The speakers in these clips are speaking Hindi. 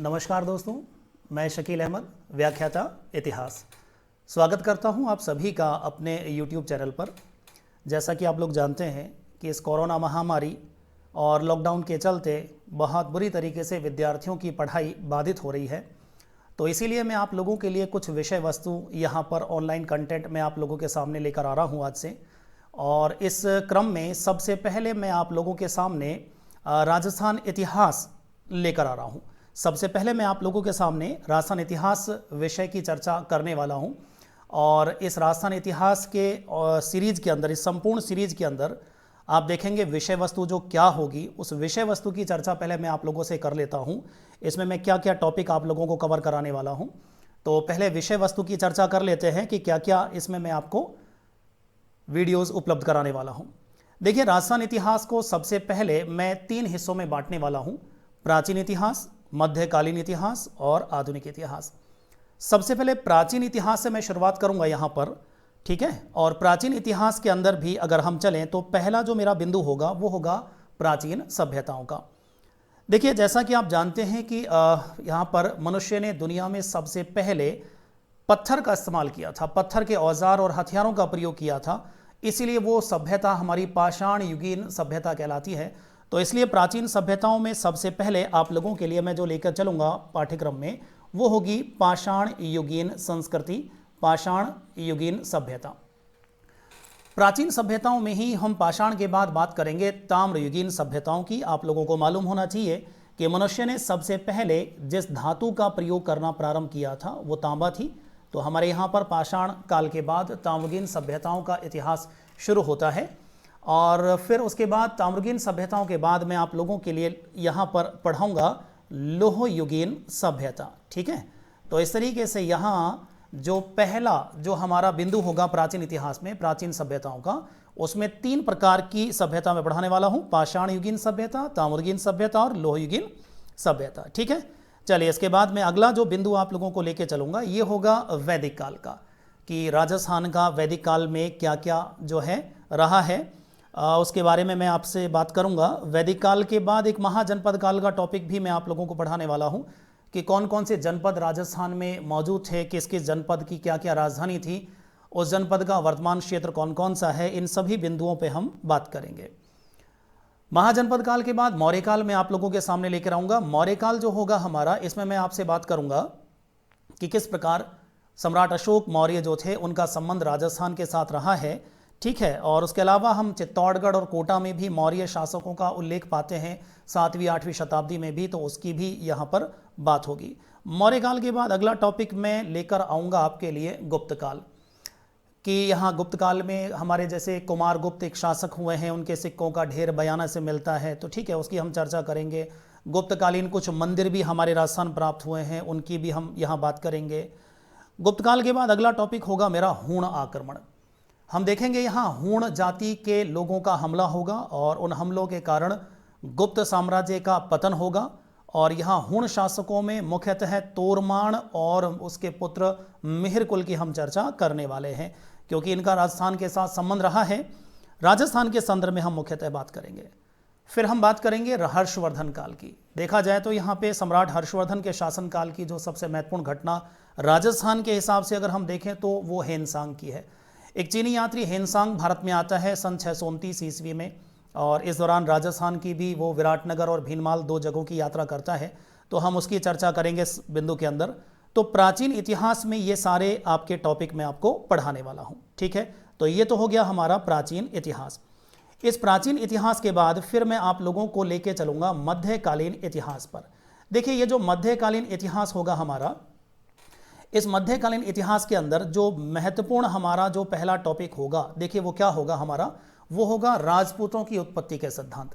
नमस्कार दोस्तों, मैं शकील अहमद, व्याख्याता इतिहास। स्वागत करता हूं आप सभी का अपने YouTube चैनल पर। जैसा कि आप लोग जानते हैं कि इस कोरोना महामारी और लॉकडाउन के चलते बहुत बुरी तरीके से विद्यार्थियों की पढ़ाई बाधित हो रही है। तो इसीलिए मैं आप लोगों के लिए कुछ विषय वस्तु यहाँ पर ऑनलाइन कंटेंट मैं आप लोगों के सामने लेकर आ रहा हूँ आज से। और इस क्रम में सबसे पहले मैं आप लोगों के सामने राजस्थान इतिहास लेकर आ रहा हूँ। सबसे पहले मैं आप लोगों के सामने राजस्थान इतिहास विषय की चर्चा करने वाला हूं। और इस राजस्थान इतिहास के सीरीज के अंदर, इस संपूर्ण सीरीज के अंदर आप देखेंगे विषय वस्तु जो क्या होगी, उस विषय वस्तु की चर्चा पहले मैं आप लोगों से कर लेता हूं। इसमें मैं क्या क्या टॉपिक आप लोगों को कवर कराने वाला हूं। तो पहले विषय वस्तु की चर्चा कर लेते हैं कि क्या क्या इसमें मैं आपको वीडियोज़ उपलब्ध कराने वाला हूँ। देखिए, राजस्थान इतिहास को सबसे पहले मैं 3 हिस्सों में बांटने वाला हूँ: प्राचीन इतिहास, मध्यकालीन इतिहास और आधुनिक इतिहास। सबसे पहले प्राचीन इतिहास से मैं शुरुआत करूंगा यहाँ पर, ठीक है। और प्राचीन इतिहास के अंदर भी अगर हम चलें तो पहला जो मेरा बिंदु होगा वो होगा प्राचीन सभ्यताओं का। देखिए, जैसा कि आप जानते हैं कि यहाँ पर मनुष्य ने दुनिया में सबसे पहले पत्थर का इस्तेमाल किया था, पत्थर के औजार और हथियारों का प्रयोग किया था। इसीलिए वो सभ्यता हमारी पाषाण युगीन सभ्यता कहलाती है। तो इसलिए प्राचीन सभ्यताओं में सबसे पहले आप लोगों के लिए मैं जो लेकर चलूंगा पाठ्यक्रम में वो होगी पाषाण युगीन संस्कृति, पाषाण युगीन सभ्यता। प्राचीन सभ्यताओं में ही हम पाषाण के बाद बात करेंगे ताम्र युगीन सभ्यताओं की। आप लोगों को मालूम होना चाहिए कि मनुष्य ने सबसे पहले जिस धातु का प्रयोग करना प्रारंभ किया था वो तांबा थी। तो हमारे यहाँ पर पाषाण काल के बाद ताम्रयुगीन सभ्यताओं का इतिहास शुरू होता है। और फिर उसके बाद ताम्रयुगीन सभ्यताओं के बाद मैं आप लोगों के लिए यहाँ पर पढ़ाऊँगा लोह युगीन सभ्यता, ठीक है। तो इस तरीके से यहाँ जो पहला जो हमारा बिंदु होगा प्राचीन इतिहास में, प्राचीन सभ्यताओं का, उसमें 3 प्रकार की सभ्यता मैं पढ़ाने वाला हूँ: पाषाण युगीन सभ्यता, ताम्रयुगीन सभ्यता और लोह युगीन सभ्यता, ठीक है। चलिए, इसके बाद मैं अगला जो बिंदु आप लोगों को लेके चलूँगा ये होगा वैदिक काल का, कि राजस्थान का वैदिक काल में क्या क्या जो है रहा है, उसके बारे में मैं आपसे बात करूंगा। वैदिक काल के बाद एक महाजनपद काल का टॉपिक भी मैं आप लोगों को पढ़ाने वाला हूं कि कौन कौन से जनपद राजस्थान में मौजूद थे, किस किस जनपद की क्या क्या राजधानी थी, उस जनपद का वर्तमान क्षेत्र कौन कौन सा है, इन सभी बिंदुओं पे हम बात करेंगे। महाजनपद काल के बाद मौर्य काल में आप लोगों के सामने लेकर आऊँगा। मौर्य काल जो होगा हमारा, इसमें मैं आपसे बात करूँगा कि किस प्रकार सम्राट अशोक मौर्य जो थे उनका संबंध राजस्थान के साथ रहा है, ठीक है। और उसके अलावा हम चित्तौड़गढ़ और कोटा में भी मौर्य शासकों का उल्लेख पाते हैं 7वीं 8वीं शताब्दी में भी, तो उसकी भी यहाँ पर बात होगी। मौर्य काल के बाद अगला टॉपिक मैं लेकर आऊँगा आपके लिए गुप्त काल, कि यहाँ गुप्त काल में हमारे जैसे कुमार गुप्त एक शासक हुए हैं, उनके सिक्कों का ढेर बयाना से मिलता है, तो ठीक है, उसकी हम चर्चा करेंगे। गुप्तकालीन कुछ मंदिर भी हमारे राजस्थान प्राप्त हुए हैं, उनकी भी हम यहाँ बात करेंगे। गुप्त काल के बाद अगला टॉपिक होगा मेरा हूण आक्रमण। हम देखेंगे यहाँ हूण जाति के लोगों का हमला होगा और उन हमलों के कारण गुप्त साम्राज्य का पतन होगा। और यहाँ हूण शासकों में मुख्यतः तोरमाण और उसके पुत्र मिहिर कुल की हम चर्चा करने वाले हैं, क्योंकि इनका राजस्थान के साथ संबंध रहा है। राजस्थान के संदर्भ में हम मुख्यतः बात करेंगे। फिर हम बात करेंगे हर्षवर्धन काल की। देखा जाए तो यहाँ पे सम्राट हर्षवर्धन के शासनकाल की जो सबसे महत्वपूर्ण घटना राजस्थान के हिसाब से अगर हम देखें तो वो हेनसांग की है। एक चीनी यात्री हेनसांग भारत में आता है सन 629 ईस्वी में, और इस दौरान राजस्थान की भी वो विराटनगर और भीनमाल 2 जगहों की यात्रा करता है, तो हम उसकी चर्चा करेंगे इस बिंदु के अंदर। तो प्राचीन इतिहास में ये सारे आपके टॉपिक मैं आपको पढ़ाने वाला हूँ, ठीक है। तो ये तो हो गया हमारा प्राचीन इतिहास। इस प्राचीन इतिहास के बाद फिर मैं आप लोगों को लेके चलूँगा मध्यकालीन इतिहास पर। देखिए, ये जो मध्यकालीन इतिहास होगा हमारा, इस मध्यकालीन इतिहास के अंदर जो महत्वपूर्ण हमारा जो पहला टॉपिक होगा, देखिए वो क्या होगा हमारा, वो होगा राजपूतों की उत्पत्ति के सिद्धांत।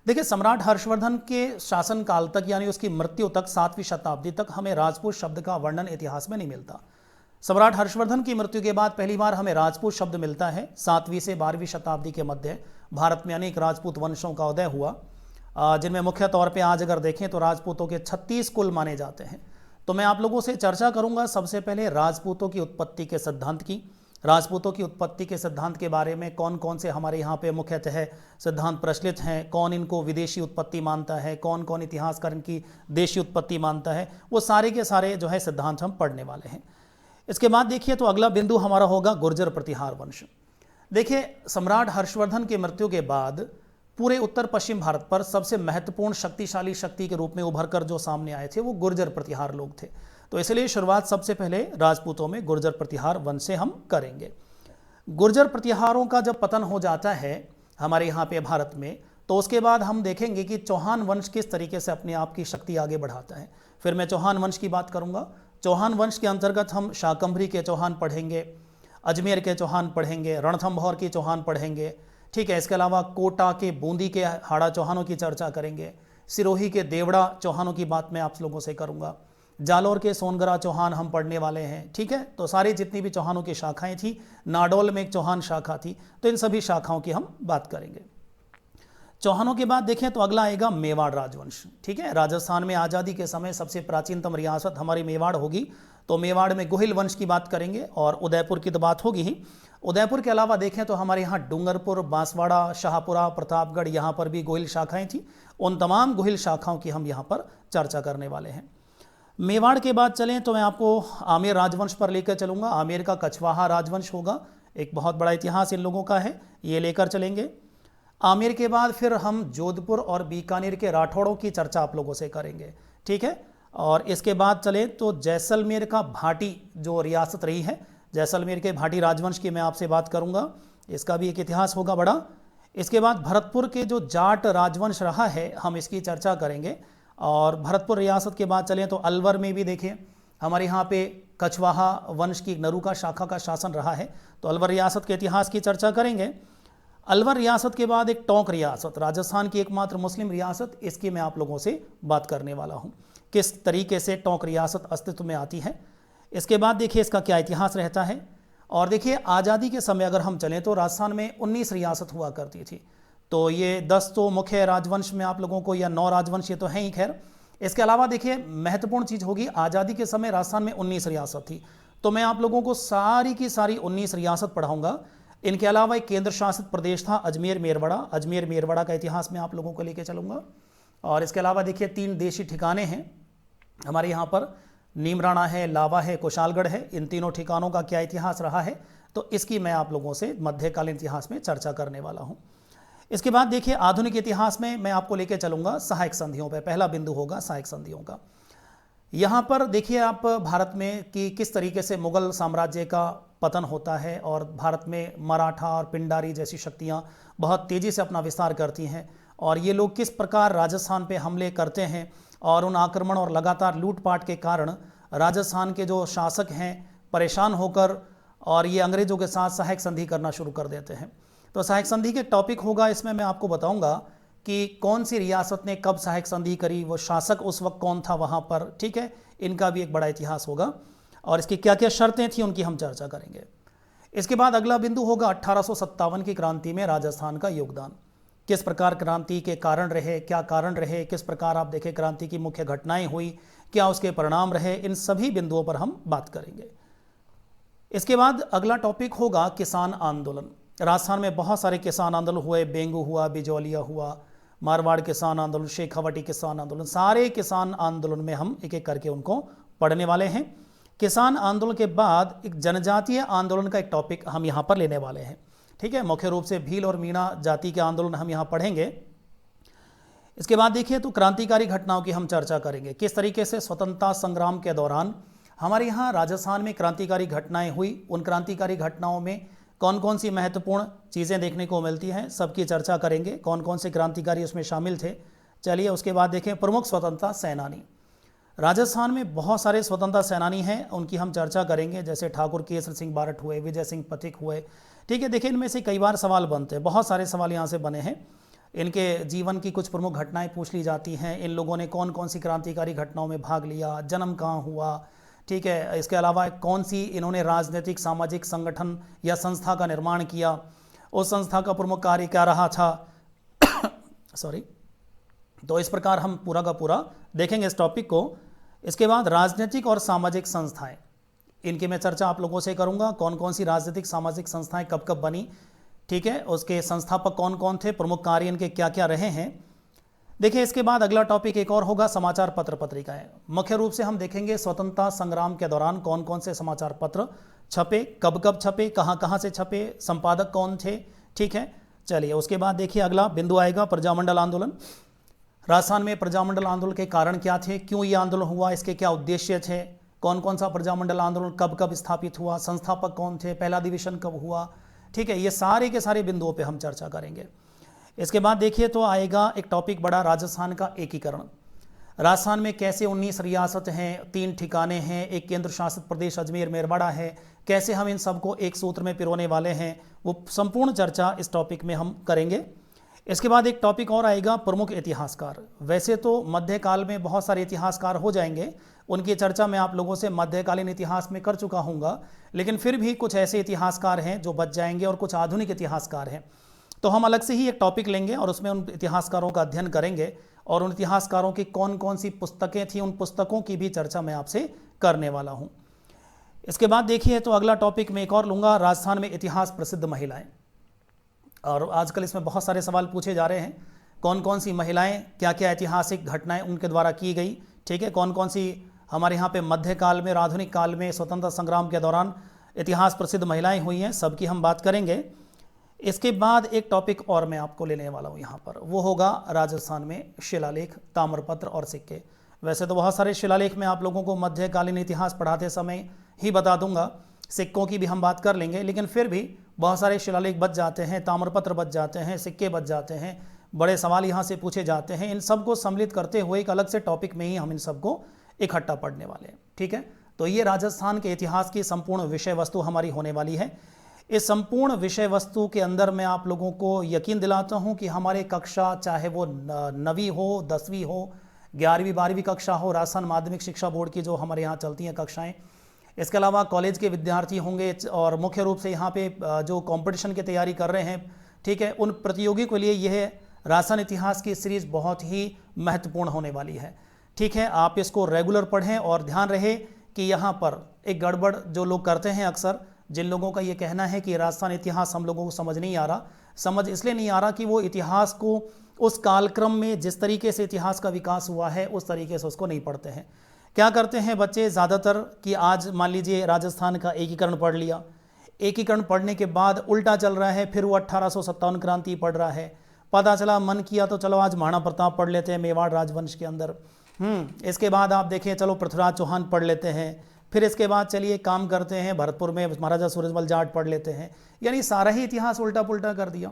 देखिए, सम्राट हर्षवर्धन के शासनकाल तक यानी उसकी मृत्यु तक 7वीं शताब्दी तक हमें राजपूत शब्द का वर्णन इतिहास में नहीं मिलता। सम्राट हर्षवर्धन की मृत्यु के बाद पहली बार हमें राजपूत शब्द मिलता है 7वीं से 12वीं शताब्दी के मध्य। भारत में अनेक राजपूत वंशों का उदय हुआ, जिनमें मुख्य तौर पर आज अगर देखें तो राजपूतों के 36 कुल माने जाते हैं। तो मैं आप लोगों से चर्चा करूंगा सबसे पहले राजपूतों की उत्पत्ति के सिद्धांत की, राजपूतों की उत्पत्ति के सिद्धांत के बारे में कौन कौन से हमारे यहाँ पे मुख्यतः सिद्धांत प्रचलित हैं, कौन इनको विदेशी उत्पत्ति मानता है, कौन कौन इतिहासकार इनकी देशी उत्पत्ति मानता है, वो सारे के सारे जो है सिद्धांत हम पढ़ने वाले हैं। इसके बाद देखिए तो अगला बिंदु हमारा होगा गुर्जर प्रतिहार वंश। देखिए सम्राट हर्षवर्धन की मृत्यु के बाद पूरे उत्तर पश्चिम भारत पर सबसे महत्वपूर्ण शक्तिशाली शक्ति के रूप में उभर कर जो सामने आए थे वो गुर्जर प्रतिहार लोग थे। तो इसलिए शुरुआत सबसे पहले राजपूतों में गुर्जर प्रतिहार वंश से हम करेंगे। गुर्जर प्रतिहारों का जब पतन हो जाता है हमारे यहाँ पे भारत में, तो उसके बाद हम देखेंगे कि चौहान वंश किस तरीके से अपने आप की शक्ति आगे बढ़ाता है। फिर मैं चौहान वंश की बात करूँगा। चौहान वंश के अंतर्गत हम शाकंभरी के चौहान पढ़ेंगे, अजमेर के चौहान पढ़ेंगे, रणथंभौर की चौहान पढ़ेंगे, ठीक है। इसके अलावा कोटा के बूंदी के हाड़ा चौहानों की चर्चा करेंगे, सिरोही के देवड़ा चौहानों की बात मैं आप लोगों से करूंगा, जालौर के सोनगरा चौहान हम पढ़ने वाले हैं, ठीक है। तो सारी जितनी भी चौहानों की शाखाएं थी, नाडोल में एक चौहान शाखा थी, तो इन सभी शाखाओं की हम बात करेंगे। चौहानों के बाद देखें तो अगला आएगा मेवाड़ राजवंश, ठीक है। राजस्थान में आज़ादी के समय सबसे प्राचीनतम रियासत हमारी मेवाड़ होगी, तो मेवाड़ में गुहिल वंश की बात करेंगे और उदयपुर की तो बात होगी ही। उदयपुर के अलावा देखें तो हमारे यहाँ डूंगरपुर, बांसवाड़ा, शाहपुरा, प्रतापगढ़, यहाँ पर भी गुहिल शाखाएं थी। उन तमाम गुहिल शाखाओं की हम यहाँ पर चर्चा करने वाले हैं। मेवाड़ के बाद चलें तो मैं आपको आमेर राजवंश पर लेकर चलूँगा। आमेर का कछवाहा राजवंश होगा, एक बहुत बड़ा इतिहास इन लोगों का है, ये लेकर चलेंगे। आमेर के बाद फिर हम जोधपुर और बीकानेर के राठौड़ों की चर्चा आप लोगों से करेंगे, ठीक है। और इसके बाद चले तो जैसलमेर का भाटी जो रियासत रही है, जैसलमेर के भाटी राजवंश की मैं आपसे बात करूंगा, इसका भी एक इतिहास होगा बड़ा। इसके बाद भरतपुर के जो जाट राजवंश रहा है हम इसकी चर्चा करेंगे। और भरतपुर रियासत के बाद चलें तो अलवर में भी देखिए हमारे यहाँ पे कछवाहा वंश की नरूका शाखा का शासन रहा है, तो अलवर रियासत के इतिहास की चर्चा करेंगे। अलवर रियासत के बाद एक टोंक रियासत, राजस्थान की एकमात्र मुस्लिम रियासत, इसकी मैं आप लोगों से बात करने वाला हूँ, किस तरीके से टोंक रियासत अस्तित्व में आती है। इसके बाद देखिए इसका क्या इतिहास रहता है। और देखिए आज़ादी के समय अगर हम चलें तो राजस्थान में 19 रियासत हुआ करती थी, तो ये 10 तो मुख्य राजवंश में आप लोगों को, या 9 राजवंश ये तो हैं ही खैर। इसके अलावा देखिए महत्वपूर्ण चीज़ होगी, आज़ादी के समय राजस्थान में 19 रियासत थी, तो मैं आप लोगों को सारी की सारी 19 रियासत पढ़ाऊँगा। इनके अलावा एक केंद्र शासित प्रदेश था अजमेर मेरवड़ा, अजमेर मेरवड़ा का इतिहास मैं आप लोगों को लेके चलूँगा। और इसके अलावा देखिए 3 देशी ठिकाने हैं हमारे यहाँ पर, नीमराणा है, लावा है, कुशालगढ़ है। इन तीनों ठिकानों का क्या इतिहास रहा है, तो इसकी मैं आप लोगों से मध्यकालीन इतिहास में चर्चा करने वाला हूँ। इसके बाद देखिए आधुनिक इतिहास में मैं आपको लेके चलूँगा सहायक संधियों पर। पहला बिंदु होगा सहायक संधियों का। यहाँ पर देखिए आप भारत में कि किस तरीके से मुगल साम्राज्य का पतन होता है और भारत में मराठा और पिंडारी जैसी शक्तियाँ बहुत तेज़ी से अपना विस्तार करती हैं, और ये लोग किस प्रकार राजस्थान पे हमले करते हैं, और उन आक्रमण और लगातार लूटपाट के कारण राजस्थान के जो शासक हैं परेशान होकर और ये अंग्रेज़ों के साथ सहायक संधि करना शुरू कर देते हैं। तो सहायक संधि के टॉपिक होगा, इसमें मैं आपको बताऊंगा कि कौन सी रियासत ने कब सहायक संधि करी, वो शासक उस वक्त कौन था वहाँ पर, ठीक है। इनका भी एक बड़ा इतिहास होगा और इसकी क्या क्या शर्तें थी उनकी हम चर्चा करेंगे। इसके बाद अगला बिंदु होगा 1857 की क्रांति में राजस्थान का योगदान, किस प्रकार क्रांति के कारण रहे, क्या कारण रहे, किस प्रकार आप देखें क्रांति की मुख्य घटनाएं हुई, क्या उसके परिणाम रहे, इन सभी बिंदुओं पर हम बात करेंगे। इसके बाद अगला टॉपिक होगा किसान आंदोलन। राजस्थान में बहुत सारे किसान आंदोलन हुए, बेंगू हुआ, बिजौलिया हुआ, मारवाड़ किसान आंदोलन, शेखावटी किसान आंदोलन, सारे किसान आंदोलन में हम एक एक करके उनको पढ़ने वाले हैं। किसान आंदोलन के बाद एक जनजातीय आंदोलन का एक टॉपिक हम यहाँ पर लेने वाले हैं, ठीक है। मुख्य रूप से भील और मीणा जाति के आंदोलन हम यहाँ पढ़ेंगे। इसके बाद देखिए तो क्रांतिकारी घटनाओं की हम चर्चा करेंगे, किस तरीके से स्वतंत्रता संग्राम के दौरान हमारे यहाँ राजस्थान में क्रांतिकारी घटनाएं हुई, उन क्रांतिकारी घटनाओं में कौन कौन सी महत्वपूर्ण चीज़ें देखने को मिलती हैं, सबकी चर्चा करेंगे, कौन कौन से क्रांतिकारी उसमें शामिल थे। चलिए उसके बाद देखें प्रमुख स्वतंत्रता सेनानी। राजस्थान में बहुत सारे स्वतंत्रता सेनानी हैं, उनकी हम चर्चा करेंगे, जैसे ठाकुर केसर सिंह बारठ हुए, विजय सिंह पथिक हुए, ठीक है। देखिए इनमें से कई बार सवाल बनते हैं, बहुत सारे सवाल यहाँ से बने हैं। इनके जीवन की कुछ प्रमुख घटनाएं पूछ ली जाती हैं, इन लोगों ने कौन कौन सी क्रांतिकारी घटनाओं में भाग लिया, जन्म कहाँ हुआ, ठीक है। इसके अलावा कौन सी इन्होंने राजनीतिक सामाजिक संगठन या संस्था का निर्माण किया, उस संस्था का प्रमुख कार्य क्या रहा था सॉरी। तो इस प्रकार हम पूरा का पूरा देखेंगे इस टॉपिक को। इसके बाद राजनीतिक और सामाजिक संस्थाएं, इनकी मैं चर्चा आप लोगों से करूंगा। कौन कौन सी राजनीतिक सामाजिक संस्थाएं कब कब बनी, ठीक है, उसके संस्थापक कौन कौन थे, प्रमुख कार्य इनके क्या क्या रहे हैं। देखिए इसके बाद अगला टॉपिक एक और होगा समाचार पत्र पत्रिकाएं। मुख्य रूप से हम देखेंगे स्वतंत्रता संग्राम के दौरान कौन कौन से समाचार पत्र छपे, कब कब छपे, कहाँ कहाँ से छपे, संपादक कौन थे, ठीक है। चलिए उसके बाद देखिए अगला बिंदु आएगा प्रजामंडल आंदोलन। राजस्थान में प्रजामंडल आंदोलन के कारण क्या थे, क्यों ये आंदोलन हुआ, इसके क्या उद्देश्य थे, कौन कौन सा प्रजामंडल आंदोलन कब कब स्थापित हुआ, संस्थापक कौन थे, पहला अधिवेशन कब हुआ, ठीक है। ये सारे के सारे बिंदुओं पे हम चर्चा करेंगे। इसके बाद देखिए तो आएगा एक टॉपिक बड़ा, राजस्थान का एकीकरण। राजस्थान में कैसे 19 रियासत हैं, 3 ठिकाने हैं, एक केंद्र शासित प्रदेश अजमेर मेरवाड़ा है, कैसे हम इन सबको एक सूत्र में पिरोने वाले हैं, वो संपूर्ण चर्चा इस टॉपिक में हम करेंगे। इसके बाद एक टॉपिक और आएगा प्रमुख इतिहासकार। वैसे तो मध्यकाल में बहुत सारे इतिहासकार हो जाएंगे, उनकी चर्चा मैं आप लोगों से मध्यकालीन इतिहास में कर चुका हूँगा, लेकिन फिर भी कुछ ऐसे इतिहासकार हैं जो बच जाएंगे और कुछ आधुनिक इतिहासकार हैं। तो हम अलग से ही एक टॉपिक लेंगे और उसमें उन इतिहासकारों का अध्ययन करेंगे और उन इतिहासकारों की कौन कौन सी पुस्तकें थी, उन पुस्तकों की भी चर्चा मैं आपसे करने वाला हूँ। इसके बाद देखिए तो अगला टॉपिक मैं एक और लूँगा, राजस्थान में इतिहास प्रसिद्ध महिलाएं। और आजकल इसमें बहुत सारे सवाल पूछे जा रहे हैं, कौन कौन सी महिलाएं, क्या क्या ऐतिहासिक घटनाएं उनके द्वारा की गई, ठीक है, कौन कौन सी हमारे यहाँ पे मध्यकाल में, आधुनिक काल में, स्वतंत्रता संग्राम के दौरान इतिहास प्रसिद्ध महिलाएं हुई हैं, सबकी हम बात करेंगे। इसके बाद एक टॉपिक और मैं आपको लेने वाला हूँ यहाँ पर, वो होगा राजस्थान में शिलालेख, ताम्रपत्र और सिक्के। वैसे तो बहुत सारे शिलालेख मैं आप लोगों को मध्यकालीन इतिहास पढ़ाते समय ही बता दूंगा, सिक्कों की भी हम बात कर लेंगे, लेकिन फिर भी बहुत सारे शिलालेख बच जाते हैं, ताम्रपत्र बच जाते हैं, सिक्के बच जाते हैं, बड़े सवाल यहाँ से पूछे जाते हैं। इन सबको सम्मिलित करते हुए एक अलग से टॉपिक में ही हम इन सबको इकट्ठा पढ़ने वाले हैं, ठीक है। तो ये राजस्थान के इतिहास की संपूर्ण विषय वस्तु हमारी होने वाली है। इस संपूर्ण विषय वस्तु के अंदर मैं आप लोगों को यकीन दिलाता हूँ कि हमारे कक्षा, चाहे वो 9वीं हो, 10वीं हो, 11वीं 12वीं कक्षा हो, राजस्थान माध्यमिक शिक्षा बोर्ड की जो हमारे यहाँ चलती हैं कक्षाएँ, इसके अलावा कॉलेज के विद्यार्थी होंगे और मुख्य रूप से यहाँ पे जो कंपटीशन की तैयारी कर रहे हैं, ठीक है, उन प्रतियोगी के लिए यह राजस्थान इतिहास की सीरीज़ बहुत ही महत्वपूर्ण होने वाली है, ठीक है। आप इसको रेगुलर पढ़ें और ध्यान रहे कि यहाँ पर एक गड़बड़ जो लोग करते हैं अक्सर, जिन लोगों का ये कहना है कि राजस्थान इतिहास हम लोगों को समझ नहीं आ रहा, समझ इसलिए नहीं आ रहा कि वो इतिहास को उस कालक्रम में जिस तरीके से इतिहास का विकास हुआ है उस तरीके से उसको नहीं पढ़ते हैं। क्या करते हैं बच्चे ज़्यादातर कि आज मान लीजिए राजस्थान का एकीकरण पढ़ लिया, एकीकरण पढ़ने के बाद उल्टा चल रहा है, फिर वो 1857 क्रांति पढ़ रहा है, पता चला मन किया तो चलो आज महाराणा प्रताप पढ़ लेते हैं मेवाड़ राजवंश के अंदर, इसके बाद आप देखें चलो पृथ्वीराज चौहान पढ़ लेते हैं, फिर इसके बाद चलिए काम करते हैं भरतपुर में महाराजा सूरजमल जाट पढ़ लेते हैं, यानी सारा ही इतिहास उल्टा पुल्टा कर दिया।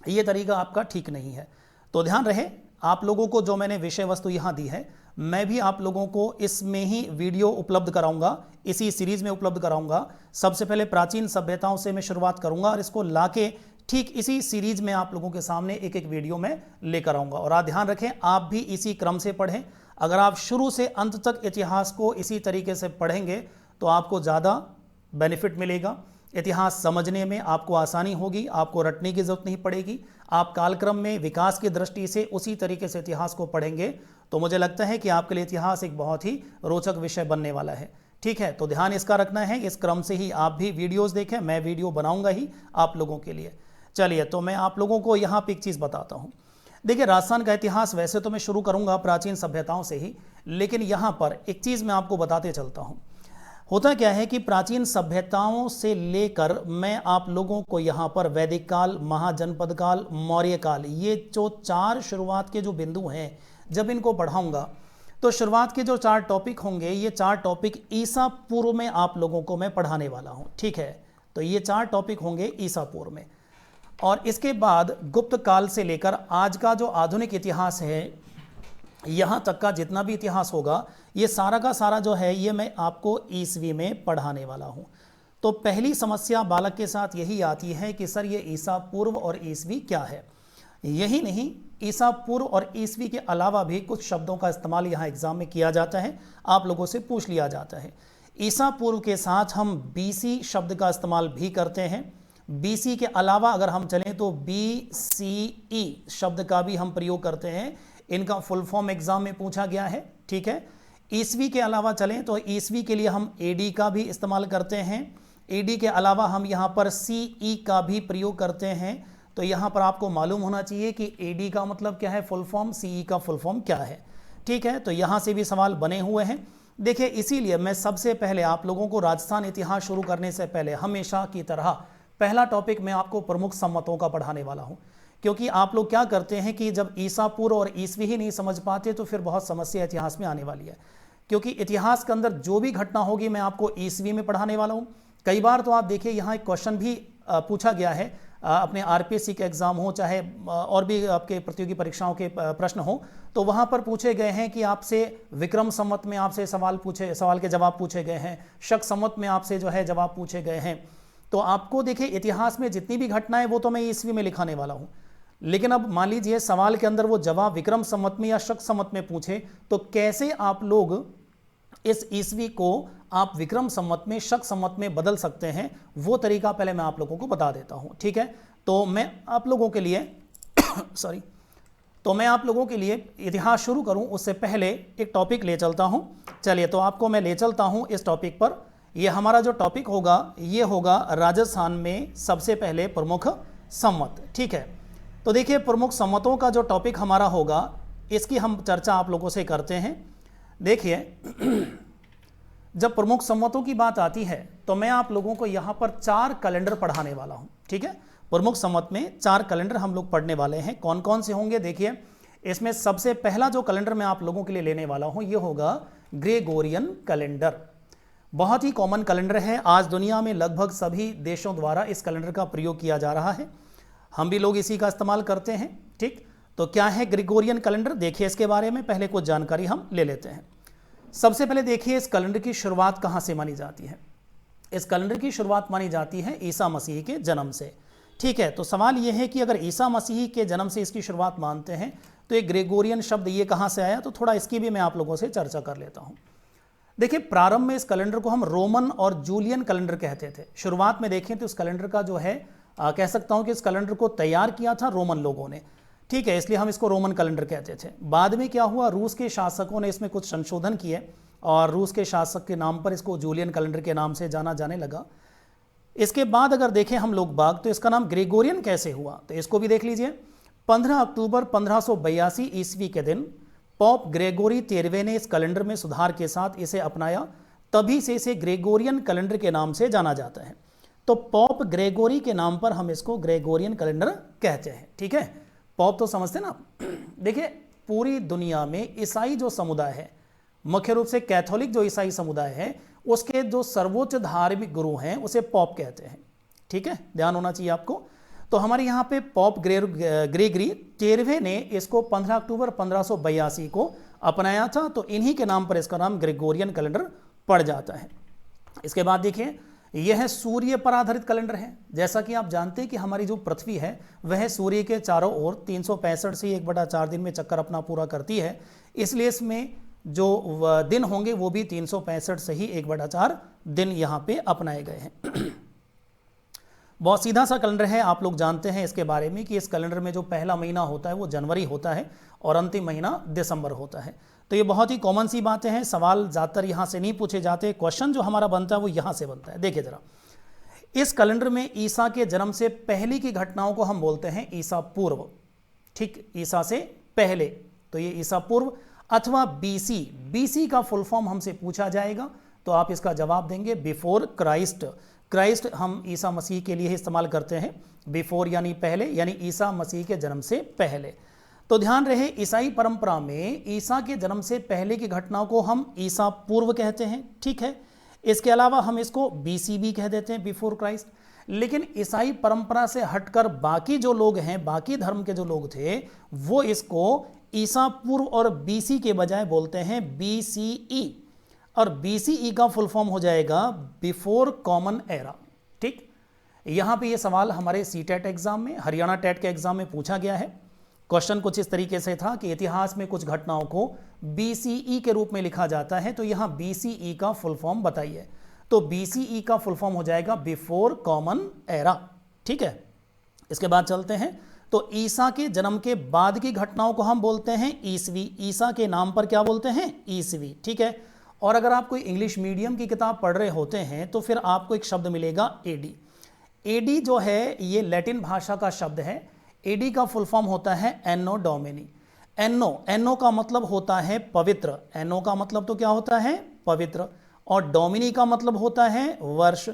ये तरीका आपका ठीक नहीं है। तो ध्यान रहे, आप लोगों को जो मैंने विषय वस्तु यहाँ दी है, मैं भी आप लोगों को इसमें ही वीडियो उपलब्ध कराऊंगा, इसी सीरीज में उपलब्ध कराऊंगा। सबसे पहले प्राचीन सभ्यताओं से मैं शुरुआत करूंगा और इसको लाके ठीक इसी सीरीज में आप लोगों के सामने एक एक वीडियो में लेकर आऊंगा। और आप ध्यान रखें, आप भी इसी क्रम से पढ़ें। अगर आप शुरू से अंत तक इतिहास को इसी तरीके से पढ़ेंगे तो आपको ज़्यादा बेनिफिट मिलेगा, इतिहास समझने में आपको आसानी होगी, आपको रटने की जरूरत नहीं पड़ेगी। आप कालक्रम में विकास की दृष्टि से उसी तरीके से इतिहास को पढ़ेंगे तो मुझे लगता है कि आपके लिए इतिहास एक बहुत ही रोचक विषय बनने वाला है, ठीक है। तो ध्यान इसका रखना है, इस क्रम से ही आप भी वीडियोस देखें, मैं वीडियो बनाऊंगा ही आप लोगों के लिए। चलिए तो मैं आप लोगों को यहाँ पे एक चीज़ बताता हूँ। देखिए राजस्थान का इतिहास वैसे तो मैं शुरू करूँगा प्राचीन सभ्यताओं से ही, लेकिन यहाँ पर एक चीज़ मैं आपको बताते चलता हूँ। होता क्या है कि प्राचीन सभ्यताओं से लेकर मैं आप लोगों को यहाँ पर वैदिक काल, महाजनपद काल, मौर्य काल, ये जो 4 शुरुआत के जो बिंदु हैं, जब इनको पढ़ाऊँगा तो शुरुआत के जो 4 टॉपिक होंगे, ये 4 टॉपिक ईसा पूर्व में आप लोगों को मैं पढ़ाने वाला हूँ, ठीक है। तो ये 4 टॉपिक होंगे ईसा पूर्व में, और इसके बाद गुप्त काल से लेकर आज का जो आधुनिक इतिहास है, यहाँ तक का जितना भी इतिहास होगा, ये सारा का सारा जो है ये मैं आपको ईसवी में पढ़ाने वाला हूँ। तो पहली समस्या बालक के साथ यही आती है कि सर ये ईसा पूर्व और ईसवी क्या है। यही नहीं, ईसा पूर्व और ईसवी के अलावा भी कुछ शब्दों का इस्तेमाल यहाँ एग्जाम में किया जाता है, आप लोगों से पूछ लिया जाता है। ईसा पूर्व के साथ हम बीसी शब्द का इस्तेमाल भी करते हैं। बीसी के अलावा अगर हम चलें तो BCE शब्द का भी हम प्रयोग करते हैं। इनका फुल फॉर्म एग्जाम में पूछा गया है, ठीक है। ईस्वी के अलावा चलें तो ईस्वी के लिए हम एडी का भी इस्तेमाल करते हैं। एडी के अलावा हम यहाँ पर सीई का भी प्रयोग करते हैं। तो यहाँ पर आपको मालूम होना चाहिए कि एडी का मतलब क्या है फुल फॉर्म, सीई का फुल फॉर्म क्या है। ठीक है, तो यहाँ से भी सवाल बने हुए हैं। देखिए, इसीलिए मैं सबसे पहले आप लोगों को राजस्थान इतिहास शुरू करने से पहले हमेशा की तरह पहला टॉपिक मैं आपको प्रमुख सम्मतों का पढ़ाने वाला हूँ, क्योंकि आप लोग क्या करते हैं कि जब ईसा पूर्व और ईस्वी ही नहीं समझ पाते तो फिर बहुत समस्या इतिहास में आने वाली है। क्योंकि इतिहास के अंदर जो भी घटना होगी मैं आपको ईस्वी में पढ़ाने वाला हूँ। कई बार तो आप देखिए यहाँ एक क्वेश्चन भी पूछा गया है, अपने आरपीएससी के एग्जाम हो चाहे और भी आपके प्रतियोगी परीक्षाओं के प्रश्न हो, तो वहाँ पर पूछे गए हैं कि आपसे विक्रम संवत में आपसे सवाल के जवाब पूछे गए हैं, शक संवत में आपसे जो है जवाब पूछे गए हैं। तो आपको देखिए इतिहास में जितनी भी घटनाएं वो तो मैं ईस्वी में लिखाने वाला हूँ, लेकिन अब मान लीजिए सवाल के अंदर वो जवाब विक्रम संवत में या शक संवत में पूछे तो कैसे आप लोग इस ईस्वी को आप विक्रम संवत में शक संवत में बदल सकते हैं, वो तरीका पहले मैं आप लोगों को बता देता हूं। ठीक है, तो मैं आप लोगों के लिए तो मैं आप लोगों के लिए इतिहास शुरू करूं उससे पहले एक टॉपिक ले चलता हूं। चलिए, तो आपको मैं ले चलता हूं इस टॉपिक पर। ये हमारा जो टॉपिक होगा ये होगा राजस्थान में सबसे पहले प्रमुख संवत। ठीक है, तो देखिए प्रमुख संवतों का जो टॉपिक हमारा होगा इसकी हम चर्चा आप लोगों से करते हैं। देखिए, जब प्रमुख संवतों की बात आती है तो मैं आप लोगों को यहाँ पर 4 कैलेंडर पढ़ाने वाला हूँ। ठीक है, प्रमुख संवत में 4 कैलेंडर हम लोग पढ़ने वाले हैं। कौन कौन से होंगे देखिए, इसमें सबसे पहला जो कैलेंडर मैं आप लोगों के लिए लेने वाला हूँ ये होगा ग्रेगोरियन कैलेंडर। बहुत ही कॉमन कैलेंडर है, आज दुनिया में लगभग सभी देशों द्वारा इस कैलेंडर का प्रयोग किया जा रहा है, हम भी लोग इसी का इस्तेमाल करते हैं। ठीक, तो क्या है ग्रेगोरियन कैलेंडर, देखिए इसके बारे में पहले कुछ जानकारी हम ले लेते हैं। सबसे पहले देखिए इस कैलेंडर की शुरुआत कहाँ से मानी जाती है। इस कैलेंडर की शुरुआत मानी जाती है ईसा मसीह के जन्म से। ठीक है, तो सवाल यह है कि अगर ईसा मसीह के जन्म से इसकी शुरुआत मानते हैं तो ये ग्रेगोरियन शब्द ये कहाँ से आया, तो थोड़ा इसकी भी मैं आप लोगों से चर्चा कर लेता हूँ। देखिए, प्रारंभ में इस कैलेंडर को हम रोमन और जूलियन कैलेंडर कहते थे। शुरुआत में देखें तो इस कैलेंडर का जो है कह सकता हूँ कि इस कैलेंडर को तैयार किया था रोमन लोगों ने। ठीक है, इसलिए हम इसको रोमन कैलेंडर कहते थे। बाद में क्या हुआ, रूस के शासकों ने इसमें कुछ संशोधन किए और रूस के शासक के नाम पर इसको जूलियन कैलेंडर के नाम से जाना जाने लगा। इसके बाद अगर देखें हम लोग तो इसका नाम ग्रेगोरियन कैसे हुआ, तो इसको भी देख लीजिए। 15 अक्टूबर 1582 ईस्वी के दिन पॉप ग्रेगोरी 13वें ने इस कैलेंडर में सुधार के साथ इसे अपनाया, तभी से इसे ग्रेगोरियन कैलेंडर के नाम से जाना जाता है। तो पॉप ग्रेगोरी के नाम पर हम इसको ग्रेगोरियन कैलेंडर कहते हैं। ठीक है, पॉप तो समझते ना। देखिए, पूरी दुनिया में ईसाई जो समुदाय है, मुख्य रूप से कैथोलिक जो ईसाई समुदाय है, उसके जो सर्वोच्च धार्मिक गुरु हैं उसे पॉप कहते हैं। ठीक है, ध्यान होना चाहिए आपको। तो हमारे यहाँ पे पॉप ग्रेगरी 13वें ने इसको 15 अक्टूबर 1582 को अपनाया था, तो इन्हीं के नाम पर इसका नाम ग्रेगोरियन कैलेंडर पड़ जाता है। इसके बाद देखिए, यह सूर्य पर आधारित कैलेंडर है। जैसा कि आप जानते हैं कि हमारी जो पृथ्वी है वह सूर्य के चारों ओर 365 से 1/4 दिन में चक्कर अपना पूरा करती है, इसलिए इसमें जो दिन होंगे वो भी 365 से ही 1/4 दिन यहाँ पे अपनाए गए हैं। बहुत सीधा सा कैलेंडर है, आप लोग जानते हैं इसके बारे में कि इस कैलेंडर में जो पहला महीना होता है वो जनवरी होता है और अंतिम महीना दिसंबर होता है। तो ये बहुत ही कॉमन सी बातें हैं, सवाल ज़्यादातर यहाँ से नहीं पूछे जाते, क्वेश्चन जो हमारा बनता है वो यहाँ से बनता है। देखिए जरा, इस कैलेंडर में ईसा के जन्म से पहले की घटनाओं को हम बोलते हैं ईसा पूर्व। ठीक, ईसा से पहले, तो ये ईसा पूर्व अथवा बीसी। बीसी का फुल फॉर्म हमसे पूछा जाएगा तो आप इसका जवाब देंगे बिफोर क्राइस्ट। क्राइस्ट हम ईसा मसीह के लिए इस्तेमाल करते हैं, बिफोर यानी पहले, यानी ईसा मसीह के जन्म से पहले। तो ध्यान रहे, ईसाई परंपरा में ईसा के जन्म से पहले की घटनाओं को हम ईसा पूर्व कहते हैं। ठीक है, इसके अलावा हम इसको बीसी भी कह देते हैं, बिफोर क्राइस्ट। लेकिन ईसाई परंपरा से हटकर बाकी जो लोग हैं, बाकी धर्म के जो लोग थे, वो इसको ईसा पूर्व और बीसी के बजाय बोलते हैं बीसीई, और बीसीई का फुल फॉर्म हो जाएगा बिफोर कॉमन एरा। ठीक, यहाँ पे ये सवाल हमारे सीटेट एग्जाम में, हरियाणा टेट के एग्जाम में पूछा गया है। क्वेश्चन कुछ इस तरीके से था कि इतिहास में कुछ घटनाओं को बीसीई के रूप में लिखा जाता है, तो यहाँ बीसीई का फुल फॉर्म बताइए। तो बीसीई का फुल फॉर्म हो जाएगा बिफोर कॉमन एरा। ठीक है, इसके बाद चलते हैं। तो ईसा के जन्म के बाद की घटनाओं को हम बोलते हैं ईसवी। ईसा के नाम पर क्या बोलते हैं? ईसवी। ठीक है। और अगर आप कोई इंग्लिश मीडियम की किताब पढ़ रहे होते हैं तो फिर आपको एक शब्द मिलेगा एडी। एडी जो है ये लैटिन भाषा का शब्द है। एडी का फुल फॉर्म होता है एनो डोमिनी। एनो का मतलब होता है पवित्र। एनो का मतलब तो क्या होता है? पवित्र। और डोमिनी का मतलब होता है वर्ष।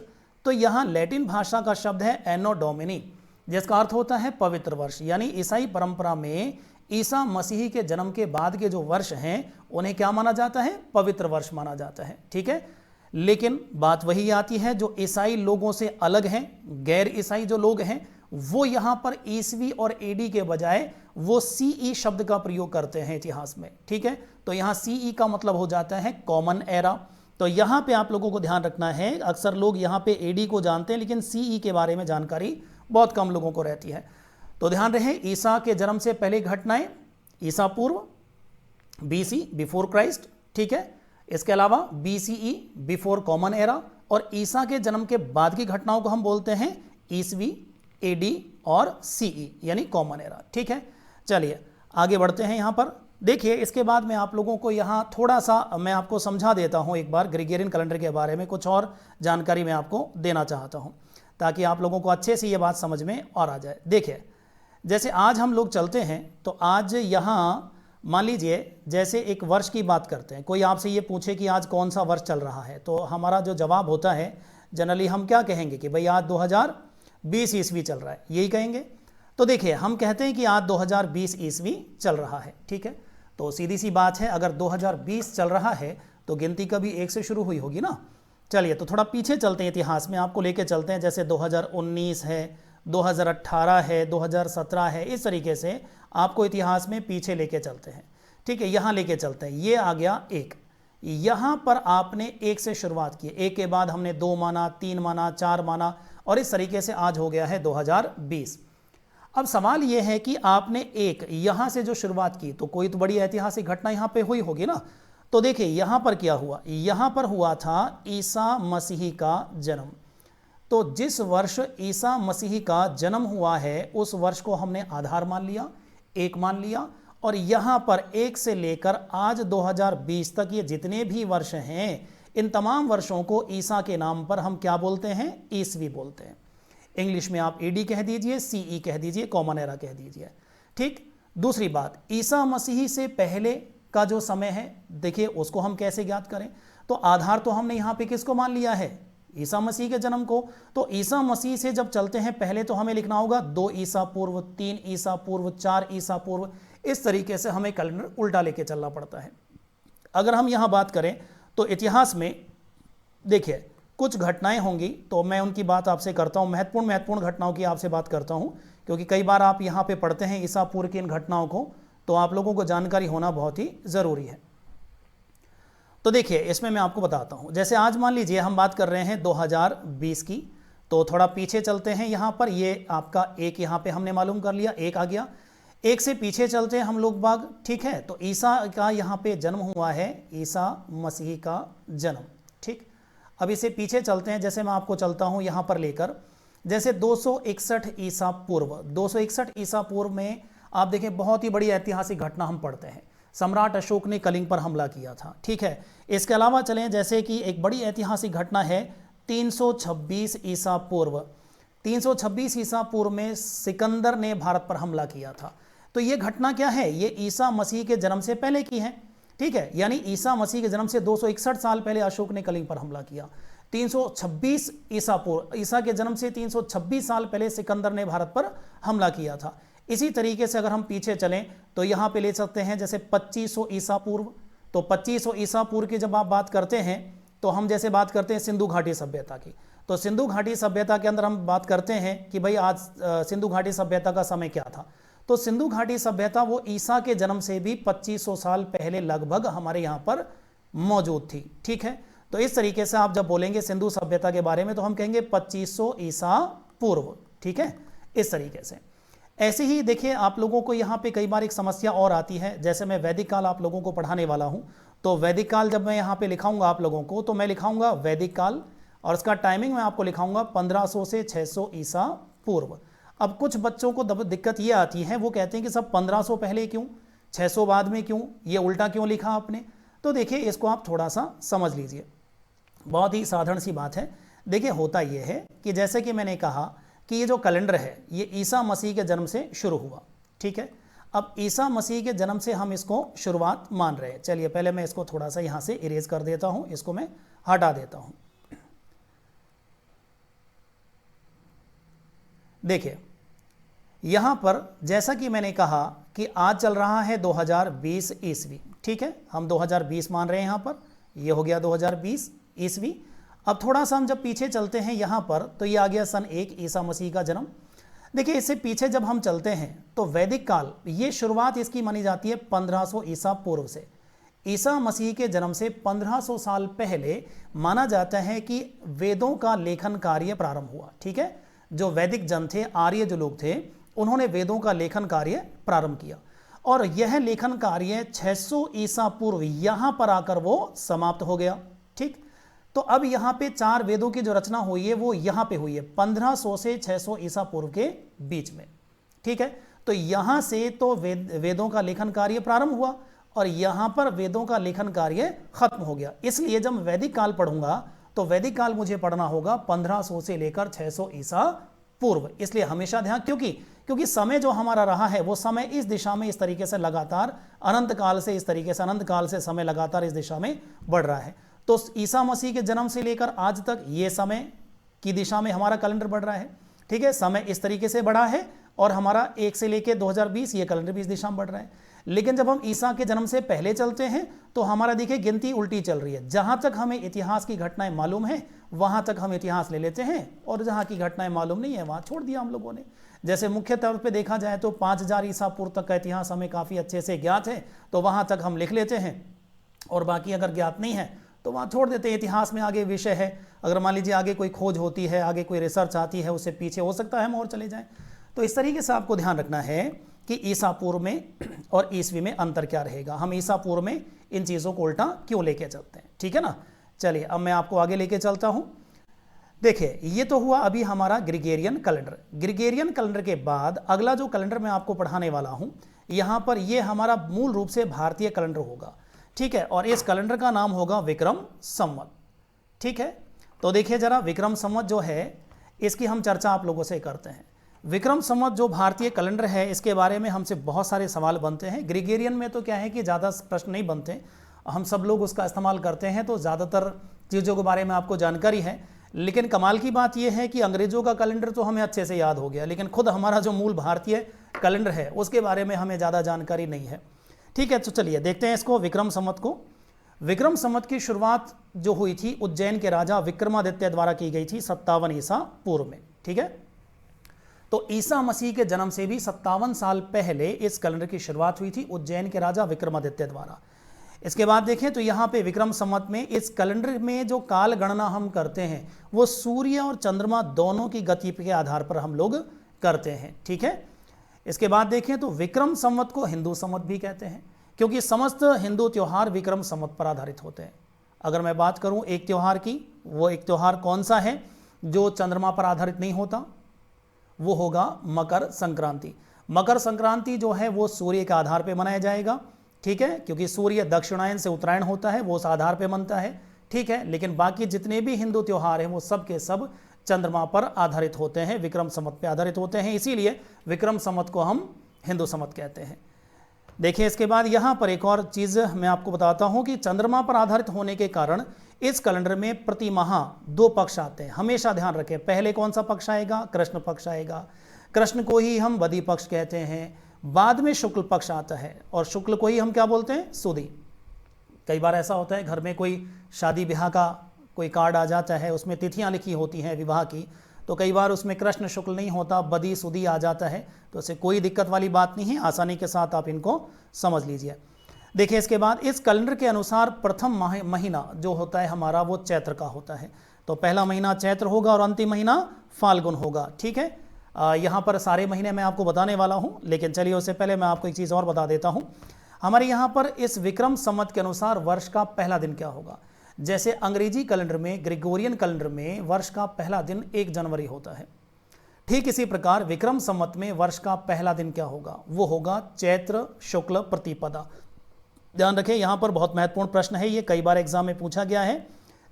तो यहाँ लैटिन भाषा का शब्द है एनो डोमिनी, जिसका अर्थ होता है पवित्र वर्ष। यानी ईसाई परंपरा में ईसा मसीह के जन्म के बाद के जो वर्ष हैं उन्हें क्या माना जाता है? पवित्र वर्ष माना जाता है। ठीक है। लेकिन बात वही आती है, जो ईसाई लोगों से अलग हैं, गैर ईसाई जो लोग हैं, वो यहां पर ईसवी और एडी के बजाय वो सीई शब्द का प्रयोग करते हैं इतिहास में। ठीक है। तो यहां सीई का मतलब हो जाता है कॉमन एरा। तो यहां पे आप लोगों को ध्यान रखना है, अक्सर लोग यहां पे एडी को जानते हैं लेकिन सीई के बारे में जानकारी बहुत कम लोगों को रहती है। तो ध्यान रहे, ईसा के जन्म से पहले घटनाएं ईसा पूर्व, बीसी बिफोर क्राइस्ट। ठीक है। इसके अलावा बीसीई बिफोर कॉमन एरा, और ईसा के जन्म के बाद की घटनाओं को हम बोलते हैं ईसवी, एडी और सीई यानी कॉमन एरा। ठीक है। चलिए आगे बढ़ते हैं। यहां पर देखिए, इसके बाद मैं आप लोगों को यहां थोड़ा सा मैं आपको समझा देता हूं एक बार ग्रेगोरियन कैलेंडर के बारे में, कुछ और जानकारी मैं आपको देना चाहता हूं ताकि आप लोगों को अच्छे से ये बात समझ में और आ जाए। देखिए, जैसे आज हम लोग चलते हैं तो आज यहाँ मान लीजिए जैसे एक वर्ष की बात करते हैं, कोई आपसे ये पूछे कि आज कौन सा वर्ष चल रहा है, तो हमारा जो जवाब होता है जनरली हम क्या कहेंगे कि भाई आज 2020 ईस्वी चल रहा है, यही कहेंगे। तो देखिए, हम कहते हैं कि आज 2020 ईस्वी चल रहा है। ठीक है। तो सीधी सी बात है, अगर 2020 चल रहा है तो गिनती कभी 1 से शुरू हुई होगी ना। चलिए तो थोड़ा पीछे चलते हैं, इतिहास में आपको लेके चलते हैं। जैसे 2019 है, 2018 है, 2017 है, इस तरीके से आपको इतिहास में पीछे लेके चलते हैं। ठीक है। यहाँ लेके चलते हैं, ये आ गया 1। यहाँ पर आपने 1 से शुरुआत की, 1 के बाद हमने 2 माना, 3 माना, 4 माना, और इस तरीके से आज हो गया है 2020। अब सवाल यह है कि आपने 1 यहाँ से जो शुरुआत की तो कोई तो बड़ी ऐतिहासिक घटना यहाँ पे हुई होगी ना। तो देखिए यहाँ पर क्या हुआ, यहाँ पर हुआ था ईसा मसीह का जन्म। तो जिस वर्ष ईसा मसीह का जन्म हुआ है उस वर्ष को हमने आधार मान लिया, 1 मान लिया, और यहाँ पर 1 से लेकर आज 2020 तक ये जितने भी वर्ष हैं, इन तमाम वर्षों को ईसा के नाम पर हम क्या बोलते हैं? ईसवी बोलते हैं। इंग्लिश में आप एडी कह दीजिए, सीई कह दीजिए, कॉमन एरा कह दीजिए। ठीक। दूसरी बात, ईसा मसीह से पहले का जो समय है, देखिए उसको हम कैसे ज्ञात करें? तो आधार तो हमने यहाँ पे किसको मान लिया है? ईसा मसीह के जन्म को। तो ईसा मसीह से जब चलते हैं पहले तो हमें लिखना होगा 2 ईसा पूर्व, 3 ईसा पूर्व, 4 ईसा पूर्व, इस तरीके से हमें कैलेंडर उल्टा लेके चलना पड़ता है। अगर हम यहाँ बात करें तो इतिहास में देखिए कुछ घटनाएं होंगी, तो मैं उनकी बात आपसे करता हूँ, महत्वपूर्ण घटनाओं की आपसे बात करता हूँ, क्योंकि कई बार आप यहाँ पे पढ़ते हैं ईसा पूर्व की इन घटनाओं को, तो आप लोगों को जानकारी होना बहुत ही ज़रूरी है। तो देखिए इसमें मैं आपको बताता हूँ, जैसे आज मान लीजिए हम बात कर रहे हैं 2020 की, तो थोड़ा पीछे चलते हैं। यहाँ पर ये आपका 1 यहाँ पे हमने मालूम कर लिया, 1 आ गया। 1 से पीछे चलते हैं हम लोग बाग। ठीक है। तो ईसा का यहाँ पे जन्म हुआ है, ईसा मसीह का जन्म। ठीक। अब इसे पीछे चलते हैं, जैसे मैं आपको चलता हूँ यहाँ पर लेकर, जैसे 261 ईसा पूर्व। 261 ईसा पूर्व में आप देखें बहुत ही बड़ी ऐतिहासिक घटना हम पढ़ते हैं, सम्राट अशोक ने कलिंग पर हमला किया था। ठीक है। इसके अलावा चलें, जैसे कि एक बड़ी ऐतिहासिक घटना है 326 ईसा पूर्व। 326 ईसा पूर्व में सिकंदर ने भारत पर हमला किया था। तो ये घटना क्या है? ये ईसा मसीह के जन्म से पहले की है। ठीक है। यानी ईसा मसीह के जन्म से 261 साल पहले अशोक ने कलिंग पर हमला किया। 326 ईसा पूर्व, ईसा के जन्म से 326 साल पहले सिकंदर ने भारत पर हमला किया था। इसी तरीके से अगर हम पीछे चलें तो यहाँ पे ले सकते हैं जैसे 2500 ईसा पूर्व। तो 2500 ईसा पूर्व की जब आप बात करते हैं तो हम जैसे बात करते हैं सिंधु घाटी सभ्यता की, तो सिंधु घाटी सभ्यता के अंदर हम बात करते हैं कि भाई आज सिंधु घाटी सभ्यता का समय क्या था। तो सिंधु घाटी सभ्यता वो ईसा के जन्म से भी 2500 साल पहले लगभग हमारे यहाँ पर मौजूद थी। ठीक है। तो इस तरीके से आप जब बोलेंगे सिंधु सभ्यता के बारे में तो हम कहेंगे 2500 ईसा पूर्व। ठीक है। इस तरीके से ऐसे ही देखिए आप लोगों को यहाँ पे कई बार एक समस्या और आती है, जैसे मैं वैदिक काल आप लोगों को पढ़ाने वाला हूँ, तो वैदिक काल जब मैं यहाँ पे लिखाऊंगा आप लोगों को, तो मैं लिखाऊंगा वैदिक काल और उसका टाइमिंग मैं आपको लिखाऊंगा 1500 से 600 ईसा पूर्व। अब कुछ बच्चों को दिक्कत ये आती है, वो कहते हैं कि सब 1500 पहले क्यों, 600 बाद में क्यों, ये उल्टा क्यों लिखा आपने। तो देखिए इसको आप थोड़ा सा समझ लीजिए, बहुत ही साधारण सी बात है। देखिए होता ये है कि जैसे कि मैंने कहा कि ये जो कैलेंडर है ये ईसा मसीह के जन्म से शुरू हुआ, ठीक है। अब ईसा मसीह के जन्म से हम इसको शुरुआत मान रहे हैं। चलिए पहले मैं इसको थोड़ा सा यहाँ से इरेज कर देता हूँ, इसको मैं हटा देता हूँ। देखिए यहाँ पर जैसा कि मैंने कहा कि आज चल रहा है 2020 ईस्वी, ठीक है, हम 2020 मान रहे हैं यहाँ पर, ये हो गया 2020 ईस्वी। अब थोड़ा सा हम जब पीछे चलते हैं यहाँ पर तो ये आ गया सन 1 ईसा मसीह का जन्म। देखिए इससे पीछे जब हम चलते हैं तो वैदिक काल, ये शुरुआत इसकी मानी जाती है 1500 ईसा पूर्व से। ईसा मसीह के जन्म से 1500 साल पहले माना जाता है कि वेदों का लेखन कार्य प्रारंभ हुआ, ठीक है। जो वैदिक जन थे, आर्य जो लोग थे, उन्होंने वेदों का लेखन कार्य प्रारंभ किया और यह लेखन कार्य 600 ईसा पूर्व यहाँ पर आकर वो समाप्त हो गया, ठीक। तो अब यहाँ पे 4 वेदों की जो रचना हुई है वो यहाँ पे हुई है 1500 से 600 ईसा पूर्व के बीच में, ठीक है। तो यहाँ से तो वेदों का लेखन कार्य प्रारंभ हुआ और यहाँ पर वेदों का लेखन कार्य खत्म हो गया। इसलिए जब वैदिक काल पढ़ूंगा तो वैदिक काल मुझे पढ़ना होगा 1500 से लेकर 600 ईसा पूर्व। इसलिए हमेशा ध्यान, क्योंकि समय जो हमारा रहा है वो समय इस दिशा में इस तरीके से लगातार अनंत काल से, इस तरीके से अनंत काल से समय लगातार इस दिशा में बढ़ रहा है। तो ईसा मसीह के जन्म से लेकर आज तक ये समय की दिशा में हमारा कैलेंडर बढ़ रहा है, ठीक है। समय इस तरीके से बढ़ा है और हमारा 1 से लेकर 2020 ये कैलेंडर भी इस दिशा में बढ़ रहा है। लेकिन जब हम ईसा के जन्म से पहले चलते हैं तो हमारा देखिए गिनती उल्टी चल रही है। जहां तक हमें इतिहास की घटनाएं मालूम है वहां तक हम इतिहास ले लेते हैं और जहां की घटनाएं मालूम नहीं है वहां छोड़ दिया हम लोगों ने। जैसे मुख्य तौर पे देखा जाए तो 5000 ईसा पूर्व तक का इतिहास हमें काफ़ी अच्छे से ज्ञात है, तो वहां तक हम लिख लेते हैं और बाकी अगर ज्ञात नहीं है तो वहाँ छोड़ देते हैं। इतिहास में आगे विषय है, अगर मान लीजिए आगे कोई खोज होती है, आगे कोई रिसर्च आती है, उससे पीछे हो सकता है हम और चले जाएं। तो इस तरीके से आपको ध्यान रखना है कि ईसा पूर्व में और ईस्वी में अंतर क्या रहेगा। हम ईसा पूर्व में इन चीज़ों को उल्टा क्यों लेके चलते हैं, ठीक है ना। चलिए अब मैं आपको आगे लेके चलता हूँ। देखिए ये तो हुआ अभी हमारा ग्रिगोरियन कैलेंडर। ग्रिगोरियन कैलेंडर के बाद अगला जो कैलेंडर मैं आपको पढ़ाने वाला हूँ यहाँ पर, ये हमारा मूल रूप से भारतीय कैलेंडर होगा, ठीक है। और इस कैलेंडर का नाम होगा विक्रम संवत, ठीक है। तो देखिए जरा विक्रम संवत जो है इसकी हम चर्चा आप लोगों से करते हैं। विक्रम संवत जो भारतीय कैलेंडर है इसके बारे में हमसे बहुत सारे सवाल बनते हैं। ग्रिगोरियन में तो क्या है कि ज़्यादा प्रश्न नहीं बनते, हम सब लोग उसका इस्तेमाल करते हैं, तो ज़्यादातर चीज़ों के बारे में आपको जानकारी है। लेकिन कमाल की बात यह है कि अंग्रेज़ों का कैलेंडर तो हमें अच्छे से याद हो गया, लेकिन खुद हमारा जो मूल भारतीय कैलेंडर है उसके बारे में हमें ज़्यादा जानकारी नहीं है, ठीक है। तो चलिए देखते हैं इसको, विक्रम संवत को। विक्रम संवत की शुरुआत जो हुई थी उज्जैन के राजा विक्रमादित्य द्वारा की गई थी 57 ईसा पूर्व में, ठीक है। तो ईसा मसीह के जन्म से भी 57 साल पहले इस कैलेंडर की शुरुआत हुई थी उज्जैन के राजा विक्रमादित्य द्वारा। इसके बाद देखें तो यहाँ पे विक्रम संवत में इस कैलेंडर में जो काल गणना हम करते हैं वो सूर्य और चंद्रमा दोनों की गति के आधार पर हम लोग करते हैं, ठीक है। इसके बाद देखें तो विक्रम संवत को हिंदू संवत भी कहते हैं, क्योंकि समस्त हिंदू त्यौहार विक्रम संवत पर आधारित होते हैं। अगर मैं बात करूं एक त्यौहार की, वो एक त्यौहार कौन सा है जो चंद्रमा पर आधारित नहीं होता, वो होगा मकर संक्रांति। मकर संक्रांति जो है वो सूर्य के आधार पर मनाया जाएगा, ठीक है, क्योंकि सूर्य दक्षिणायन से उत्तरायण होता है, वो उस आधार पर मनता है, ठीक है। लेकिन बाकी जितने भी हिंदू त्यौहार हैं वो सब के सब चंद्रमा पर आधारित होते हैं, विक्रम संवत पर आधारित होते हैं, इसीलिए विक्रम संवत को हम हिंदू संवत कहते हैं। देखिए इसके बाद यहाँ पर एक और चीज़ मैं आपको बताता हूँ कि चंद्रमा पर आधारित होने के कारण इस कैलेंडर में प्रति माह 2 पक्ष आते हैं। हमेशा ध्यान रखें, पहले कौन सा पक्ष आएगा, कृष्ण पक्ष आएगा, कृष्ण को ही हम बदी पक्ष कहते हैं। बाद में शुक्ल पक्ष आता है और शुक्ल को ही हम क्या बोलते हैं, सुदी। कई बार ऐसा होता है घर में कोई शादी ब्याह का कोई कार्ड आ जाता है, उसमें तिथियां लिखी होती हैं विवाह की, तो कई बार उसमें कृष्ण शुक्ल नहीं होता, बदी सुदी आ जाता है, तो इससे कोई दिक्कत वाली बात नहीं है, आसानी के साथ आप इनको समझ लीजिए। देखिए इसके बाद इस कैलेंडर के अनुसार प्रथम महीना जो होता है हमारा वो चैत्र का होता है। तो पहला महीना चैत्र होगा और अंतिम महीना फाल्गुन होगा, ठीक है। यहाँ पर सारे महीने मैं आपको बताने वाला हूँ, लेकिन चलिए उससे पहले मैं आपको एक चीज़ और बता देता हूँ। हमारे यहाँ पर इस विक्रम संवत के अनुसार वर्ष का पहला दिन क्या होगा। जैसे अंग्रेजी कैलेंडर में, ग्रिगोरियन कैलेंडर में वर्ष का पहला दिन 1 जनवरी होता है, ठीक इसी प्रकार विक्रम संवत में वर्ष का पहला दिन क्या होगा, वो होगा चैत्र शुक्ल प्रतिपदा। ध्यान रखें, यहां पर बहुत महत्वपूर्ण प्रश्न है, ये कई बार एग्जाम में पूछा गया है।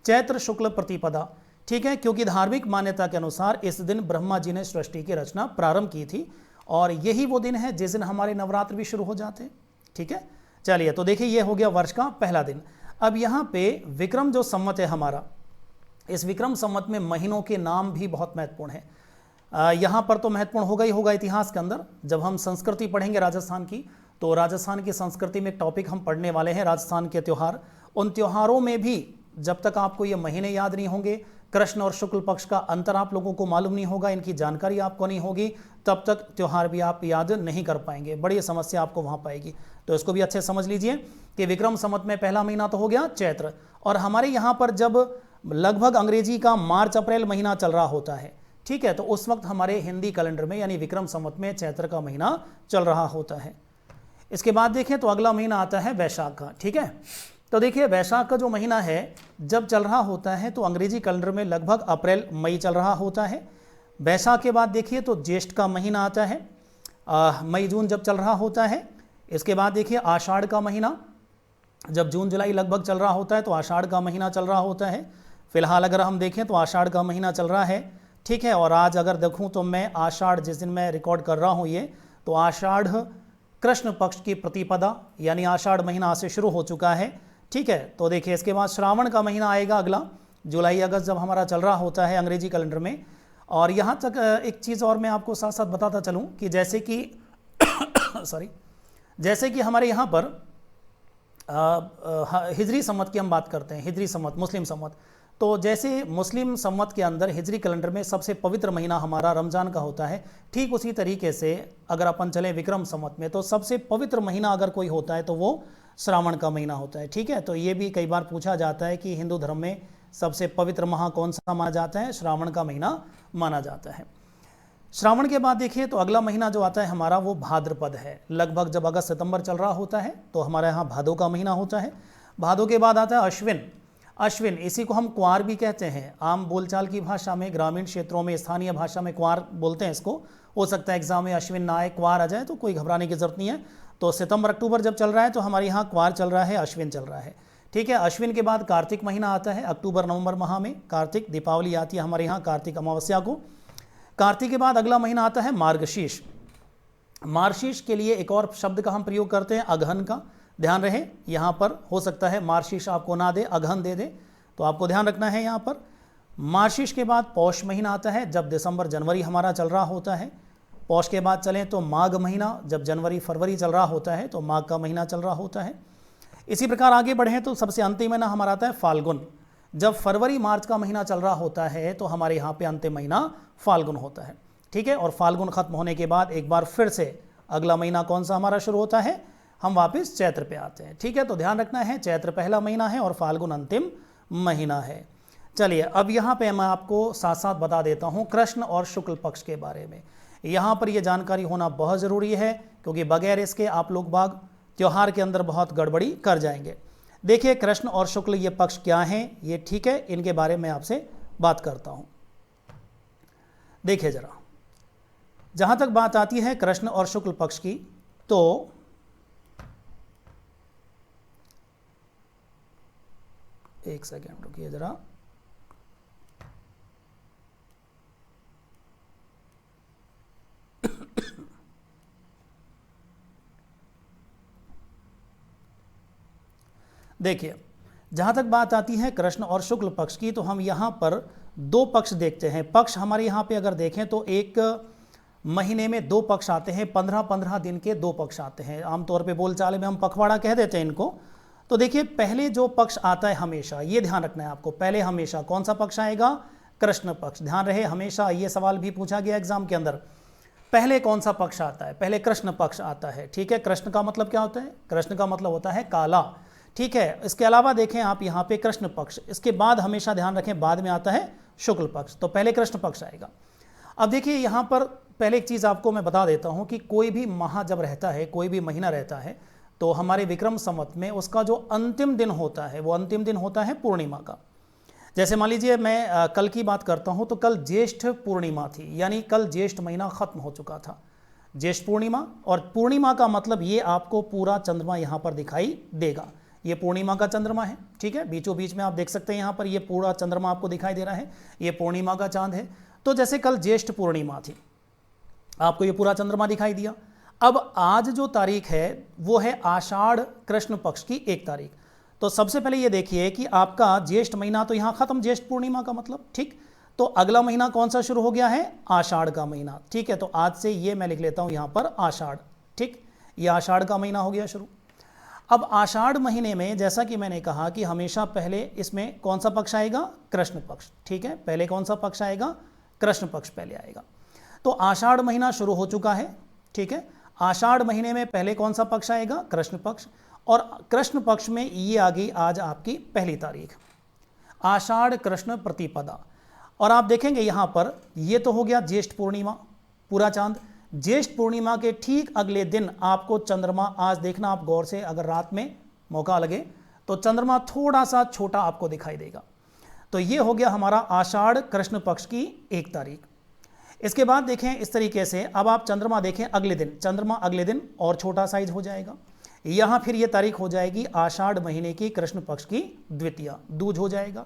चैत्र शुक्ल प्रतिपदा, ठीक है, क्योंकि धार्मिक मान्यता के अनुसार इस दिन ब्रह्मा जी ने सृष्टि की रचना प्रारंभ की थी और यही वो दिन है जिस दिन हमारे नवरात्र भी शुरू हो जाते हैं। ठीक है, चलिए तो देखिए ये हो गया वर्ष का पहला दिन। अब यहाँ पे विक्रम जो संवत है हमारा, इस विक्रम संवत में महीनों के नाम भी बहुत महत्वपूर्ण है। यहाँ पर तो महत्वपूर्ण होगा ही होगा इतिहास के अंदर। जब हम संस्कृति पढ़ेंगे राजस्थान की, तो राजस्थान की संस्कृति में एक टॉपिक हम पढ़ने वाले हैं राजस्थान के त्यौहार। उन त्योहारों में भी जब तक आपको ये महीने याद नहीं होंगे, कृष्ण और शुक्ल पक्ष का अंतर आप लोगों को मालूम नहीं होगा, इनकी जानकारी आपको नहीं होगी, तब तक त्यौहार भी आप याद नहीं कर पाएंगे, बड़ी समस्या आपको वहाँ पाएगी। तो इसको भी अच्छे समझ लीजिए कि विक्रम संवत में पहला महीना तो हो गया चैत्र, और हमारे यहाँ पर जब लगभग अंग्रेजी का मार्च अप्रैल महीना चल रहा होता है, ठीक है, तो उस वक्त हमारे हिंदी कैलेंडर में यानी विक्रम संवत में चैत्र का महीना चल रहा होता है। इसके बाद देखें तो अगला महीना आता है वैशाख का। ठीक है, तो देखिए वैशाख का जो महीना है जब चल रहा होता है तो अंग्रेजी कैलेंडर में लगभग अप्रैल मई चल रहा होता है। वैशाख के बाद देखिए तो ज्येष्ठ का महीना आता है, मई जून जब चल रहा होता है। इसके बाद देखिए आषाढ़ का महीना, जब जून जुलाई लगभग चल रहा होता है तो आषाढ़ का महीना चल रहा होता है। फिलहाल अगर हम देखें तो आषाढ़ का महीना चल रहा है। ठीक है, और आज अगर देखूं तो मैं आषाढ़, जिस दिन मैं रिकॉर्ड कर रहा हूं ये, तो आषाढ़ कृष्ण पक्ष की प्रतिपदा यानी आषाढ़ महीना आज से शुरू हो चुका है। ठीक है, तो देखिए इसके बाद श्रावण का महीना आएगा अगला, जुलाई अगस्त जब हमारा चल रहा होता है अंग्रेजी कैलेंडर में। और यहाँ तक एक चीज़ और मैं आपको साथ साथ बताता चलूँ कि जैसे कि जैसे कि हमारे यहाँ पर हिजरी संवत की हम बात करते हैं, हिजरी संवत, मुस्लिम संवत, तो जैसे मुस्लिम संवत के अंदर हिजरी कैलेंडर में सबसे पवित्र महीना हमारा रमज़ान का होता है, ठीक उसी तरीके से अगर अपन चलें विक्रम संवत में तो सबसे पवित्र महीना अगर कोई होता है तो वो श्रावण का महीना होता है। ठीक है, तो ये भी कई बार पूछा जाता है कि हिंदू धर्म में सबसे पवित्र माह कौन सा माना जाता है, श्रावण का महीना माना जाता है। श्रावण के बाद देखिए तो अगला महीना जो आता है हमारा वो भाद्रपद है। लगभग जब अगस्त सितंबर चल रहा होता है तो हमारे यहाँ भादो का महीना होता है। भादो के बाद आता है अश्विन। अश्विन, इसी को हम क्वार भी कहते हैं, आम बोलचाल की भाषा में, ग्रामीण क्षेत्रों में, स्थानीय भाषा में क्वार बोलते हैं इसको। हो सकता है एग्जाम में अश्विन ना आए, क्वार आ जाए, तो कोई घबराने की जरूरत नहीं है। तो सितंबर अक्टूबर जब चल रहा है तो हमारे यहाँ क्वार चल रहा है, अश्विन चल रहा है। ठीक है, अश्विन के बाद कार्तिक महीना आता है, अक्टूबर नवंबर माह में कार्तिक, दीपावली आती है हमारे यहाँ कार्तिक अमावस्या को। कार्तिक के बाद अगला महीना आता है मार्गशीर्ष। मार्गशीर्ष के लिए एक और शब्द का हम प्रयोग करते हैं, अगहन का। ध्यान रहे, यहाँ पर हो सकता है मार्गशीर्ष आपको ना दे, अगहन दे दे, तो आपको ध्यान रखना है यहाँ पर। मार्गशीर्ष के बाद पौष महीना आता है, जब दिसंबर जनवरी हमारा चल रहा होता है। पौष के बाद चलें तो माघ महीना, जब जनवरी फरवरी चल रहा होता है तो माघ का महीना चल रहा होता है। इसी प्रकार आगे बढ़ें तो सबसे अंतिम महीना हमारा आता है फाल्गुन। जब फरवरी मार्च का महीना चल रहा होता है तो हमारे यहाँ पे अंतिम महीना फाल्गुन होता है। ठीक है, और फाल्गुन खत्म होने के बाद एक बार फिर से अगला महीना कौन सा हमारा शुरू होता है, हम वापस चैत्र पे आते हैं। ठीक है, तो ध्यान रखना है चैत्र पहला महीना है और फाल्गुन अंतिम महीना है। चलिए अब यहाँ पे मैं आपको साथ साथ बता देता हूँ कृष्ण और शुक्ल पक्ष के बारे में। यहाँ पर यह जानकारी होना बहुत ज़रूरी है, क्योंकि बगैर इसके आप लोग बाग त्यौहार के अंदर बहुत गड़बड़ी कर जाएंगे। देखिए कृष्ण और शुक्ल ये पक्ष क्या हैं, ये ठीक है, इनके बारे में आपसे बात करता हूँ। देखिए जरा, जहाँ तक बात आती है कृष्ण और शुक्ल पक्ष की, तो एक सेकेंड रुकिए जरा। देखिए जहाँ तक बात आती है कृष्ण और शुक्ल पक्ष की, तो हम यहाँ पर दो पक्ष देखते हैं। पक्ष हमारे यहाँ पे अगर देखें तो एक महीने में दो पक्ष आते हैं, 15-15 दिन के दो पक्ष आते हैं। आमतौर पे बोलचाल में हम पखवाड़ा कह देते हैं इनको। तो देखिए पहले जो पक्ष आता है हमेशा, ये ध्यान रखना है आपको, पहले हमेशा कौन सा पक्ष आएगा, कृष्ण पक्ष। ध्यान रहे, हमेशा ये सवाल भी पूछा गया एग्जाम के अंदर, पहले कौन सा पक्ष आता है, पहले कृष्ण पक्ष आता है। ठीक है, कृष्ण का मतलब क्या होता है, कृष्ण का मतलब होता है काला। ठीक है, इसके अलावा देखें आप यहाँ पे कृष्ण पक्ष, इसके बाद हमेशा ध्यान रखें बाद में आता है शुक्ल पक्ष, तो पहले कृष्ण पक्ष आएगा। अब देखिए यहाँ पर पहले एक चीज़ आपको मैं बता देता हूँ कि कोई भी माह जब रहता है, कोई भी महीना रहता है, तो हमारे विक्रम संवत में उसका जो अंतिम दिन होता है वो अंतिम दिन होता है पूर्णिमा का। जैसे मान लीजिए मैं कल की बात करता हूँ, तो कल ज्येष्ठ पूर्णिमा थी, यानी कल ज्येष्ठ महीना खत्म हो चुका था, ज्येष्ठ पूर्णिमा। और पूर्णिमा का मतलब ये आपको पूरा चंद्रमा यहाँ पर दिखाई देगा, ये पूर्णिमा का चंद्रमा है, ठीक है। बीचों बीच में आप देख सकते हैं यहाँ पर ये पूरा चंद्रमा आपको दिखाई दे रहा है, ये पूर्णिमा का चांद है। तो जैसे कल ज्येष्ठ पूर्णिमा थी, आपको ये पूरा चंद्रमा दिखाई दिया। अब आज जो तारीख है वो है आषाढ़ कृष्ण पक्ष की 1 तारीख। तो सबसे पहले ये देखिए कि आपका ज्येष्ठ महीना तो यहाँ खत्म, ज्येष्ठ पूर्णिमा का मतलब, ठीक। तो अगला महीना कौन सा शुरू हो गया है? आषाढ़ का महीना, ठीक है। तो आज से ये मैं लिख लेता हूँ यहाँ पर आषाढ़, ठीक, ये आषाढ़ का महीना हो गया शुरू। अब आषाढ़ महीने में जैसा कि मैंने कहा कि हमेशा पहले इसमें कौन सा पक्ष आएगा? कृष्ण पक्ष, ठीक है। पहले कौन सा पक्ष आएगा? कृष्ण पक्ष पहले आएगा। तो आषाढ़ महीना शुरू हो चुका है, ठीक है। आषाढ़ महीने में पहले कौन सा पक्ष आएगा? कृष्ण पक्ष। और कृष्ण पक्ष में ये आ गई आज आपकी पहली तारीख, आषाढ़ कृष्ण प्रतिपदा। और आप देखेंगे यहाँ पर ये तो हो गया ज्येष्ठ पूर्णिमा, पूरा चांद। ज्येष्ठ पूर्णिमा के ठीक अगले दिन आपको चंद्रमा, आज देखना आप गौर से, अगर रात में मौका लगे तो चंद्रमा थोड़ा सा छोटा आपको दिखाई देगा। तो ये हो गया हमारा आषाढ़ कृष्ण पक्ष की 1 तारीख। इसके बाद देखें इस तरीके से, अब आप चंद्रमा देखें अगले दिन, चंद्रमा अगले दिन और छोटा साइज हो जाएगा। यहाँ फिर ये तारीख हो जाएगी आषाढ़ महीने की कृष्ण पक्ष की द्वितीया, दूज हो जाएगा।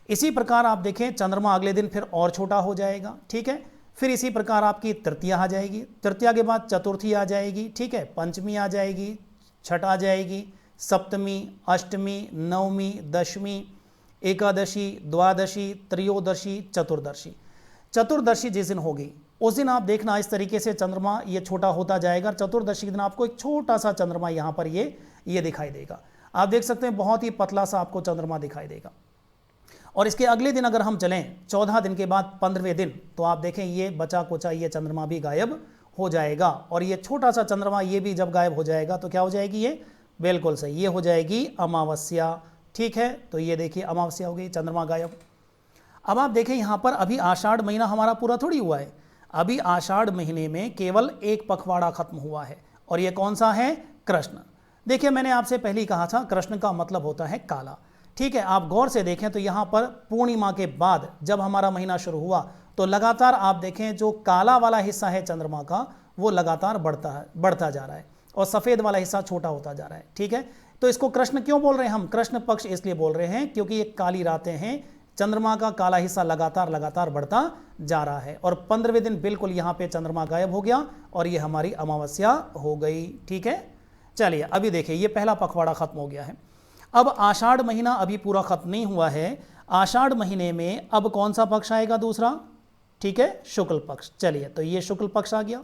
इसी प्रकार आप देखें चंद्रमा अगले दिन फिर और छोटा हो जाएगा, ठीक है। फिर इसी प्रकार आपकी तृतीया आ जाएगी, तृतीया के बाद चतुर्थी आ जाएगी, ठीक है। पंचमी आ जाएगी, छठ आ जाएगी, सप्तमी, अष्टमी, नवमी, दशमी, एकादशी, द्वादशी, त्रयोदशी, चतुर्दशी। चतुर्दशी जिस दिन होगी उस दिन आप देखना इस तरीके से चंद्रमा ये छोटा होता जाएगा। चतुर्दशी के दिन आपको एक छोटा सा चंद्रमा यहाँ पर ये दिखाई देगा। आप देख सकते हैं बहुत ही पतला सा आपको चंद्रमा दिखाई देगा। और इसके अगले दिन अगर हम चलें 14 दिन के बाद 15वें दिन, तो आप देखें ये बचा कुचा ये चंद्रमा भी गायब हो जाएगा। और ये छोटा सा चंद्रमा ये भी जब गायब हो जाएगा तो क्या हो जाएगी? ये बिल्कुल सही, ये हो जाएगी अमावस्या, ठीक है। तो ये देखिए अमावस्या हो गई, चंद्रमा गायब। अब आप देखें यहाँ पर अभी आषाढ़ महीना हमारा पूरा थोड़ी हुआ है, अभी आषाढ़ महीने में केवल 1 पखवाड़ा खत्म हुआ है, और ये कौन सा है? कृष्ण। देखिए मैंने आपसे पहले ही कहा था कृष्ण का मतलब होता है काला, ठीक है। आप गौर से देखें तो यहाँ पर पूर्णिमा के बाद जब हमारा महीना शुरू हुआ तो लगातार आप देखें जो काला वाला हिस्सा है चंद्रमा का वो लगातार बढ़ता जा रहा है, और सफ़ेद वाला हिस्सा छोटा होता जा रहा है, ठीक है। तो इसको कृष्ण क्यों बोल रहे हैं हम? कृष्ण पक्ष इसलिए बोल रहे हैं क्योंकि ये काली रातें हैं, चंद्रमा का काला हिस्सा लगातार बढ़ता जा रहा है। और 15वें दिन बिल्कुल यहाँ पे चंद्रमा गायब हो गया और ये हमारी अमावस्या हो गई, ठीक है। चलिए अभी देखिए ये पहला पखवाड़ा खत्म हो गया है। अब आषाढ़ महीना अभी पूरा खत्म नहीं हुआ है, आषाढ़ महीने में अब कौन सा पक्ष आएगा? दूसरा, ठीक है, शुक्ल पक्ष। चलिए तो ये शुक्ल पक्ष आ गया।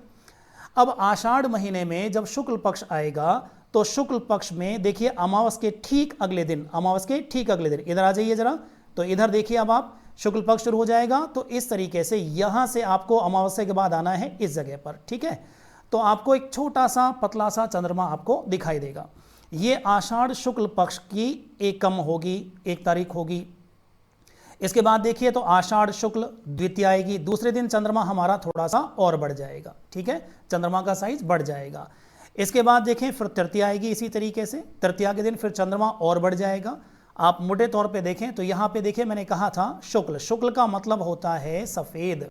अब आषाढ़ महीने में जब शुक्ल पक्ष आएगा तो शुक्ल पक्ष में देखिए अमावस के ठीक अगले दिन, अमावस के ठीक अगले दिन, इधर आ जाइए जरा, तो इधर देखिए अब आप शुक्ल पक्ष शुरू हो जाएगा। तो इस तरीके से यहाँ से आपको अमावस्या के बाद आना है इस जगह पर, ठीक है। तो आपको एक छोटा सा पतला सा चंद्रमा आपको दिखाई देगा। ये आषाढ़ शुक्ल पक्ष की एकम होगी, 1 तारीख होगी। इसके बाद देखिए तो आषाढ़ शुक्ल द्वितीया आएगी, दूसरे दिन चंद्रमा हमारा थोड़ा सा और बढ़ जाएगा, ठीक है, चंद्रमा का साइज बढ़ जाएगा। इसके बाद देखें फिर तृतीया आएगी, इसी तरीके से तृतीया के दिन फिर चंद्रमा और बढ़ जाएगा। आप मोटे तौर पे देखें तो यहाँ पे देखिए मैंने कहा था शुक्ल, शुक्ल का मतलब होता है सफ़ेद।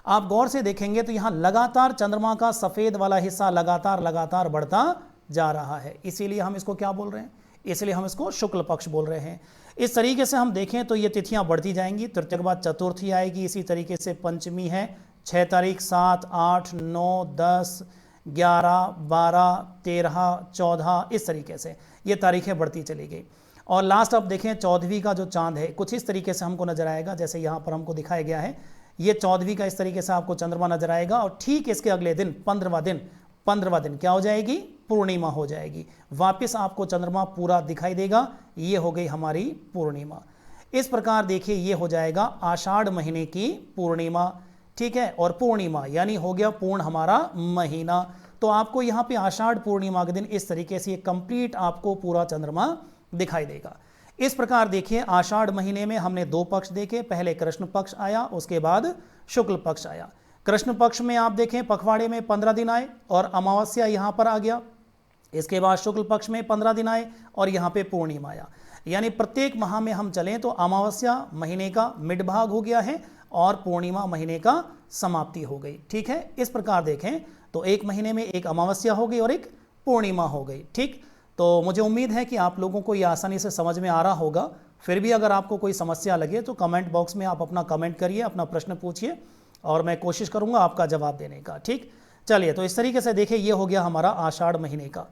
आप गौर से देखेंगे तो यहाँ लगातार चंद्रमा का सफ़ेद वाला हिस्सा लगातार बढ़ता जा रहा है, इसीलिए हम इसको क्या बोल रहे हैं? इसलिए हम इसको शुक्ल पक्ष बोल रहे हैं। इस तरीके से हम देखें तो ये तिथियां बढ़ती जाएंगी। तृतीया के बाद चतुर्थी आएगी, इसी तरीके से पंचमी है 6 तारीख, 7, 8, 9, 10, 11, 12, 13, 14, इस तरीके से ये तारीखें बढ़ती चली गई। और लास्ट आप देखें 14वीं का जो चांद है कुछ इस तरीके से हमको नजर आएगा, जैसे यहाँ पर हमको दिखाया गया है। ये 14वीं का इस तरीके से आपको चंद्रमा नजर आएगा, और ठीक इसके अगले दिन 15वां दिन क्या हो जाएगी? पूर्णिमा हो जाएगी। वापस आपको चंद्रमा पूरा दिखाई देगा, ये हो गई हमारी पूर्णिमा। इस प्रकार देखिए ये हो जाएगा आषाढ़ महीने की पूर्णिमा, ठीक है। और पूर्णिमा यानी हो गया पूर्ण हमारा महीना। तो आपको यहाँ पे आषाढ़ पूर्णिमा के दिन इस तरीके से कंप्लीट आपको पूरा चंद्रमा दिखाई देगा। इस प्रकार देखिए आषाढ़ महीने में हमने 2 पक्ष देखे, पहले कृष्ण पक्ष आया, उसके बाद शुक्ल पक्ष आया। कृष्ण पक्ष में आप देखें पखवाड़े में 15 दिन आए और अमावस्या यहाँ पर आ गया। इसके बाद शुक्ल पक्ष में 15 दिन आए और यहाँ पे पूर्णिमा आया। यानी प्रत्येक माह में हम चलें तो अमावस्या महीने का मिड भाग हो गया है और पूर्णिमा महीने का समाप्ति हो गई। ठीक है, इस प्रकार देखें तो एक महीने में एक अमावस्या हो गई और एक पूर्णिमा हो गई। ठीक, तो मुझे उम्मीद है कि आप लोगों को ये आसानी से समझ में आ रहा होगा। फिर भी अगर आपको कोई समस्या लगे तो कमेंट बॉक्स में आप अपना कमेंट करिए, अपना प्रश्न पूछिए और मैं कोशिश करूंगा आपका जवाब देने का। ठीक, चलिए, तो इस तरीके से देखिए ये हो गया हमारा आषाढ़ महीने का।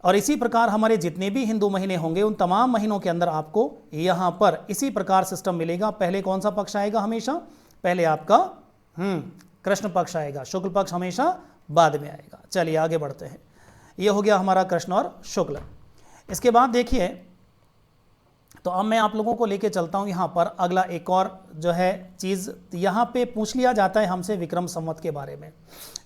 और इसी प्रकार हमारे जितने भी हिंदू महीने होंगे उन तमाम महीनों के अंदर आपको यहाँ पर इसी प्रकार सिस्टम मिलेगा। पहले कौन सा पक्ष आएगा? हमेशा पहले आपका कृष्ण पक्ष आएगा, शुक्ल पक्ष हमेशा बाद में आएगा। चलिए आगे बढ़ते हैं। ये हो गया हमारा कृष्ण और शुक्ल। इसके बाद देखिए, तो अब मैं आप लोगों को लेके चलता हूँ यहाँ पर अगला एक और जो है चीज़ यहाँ पे पूछ लिया जाता है हमसे विक्रम संवत के बारे में।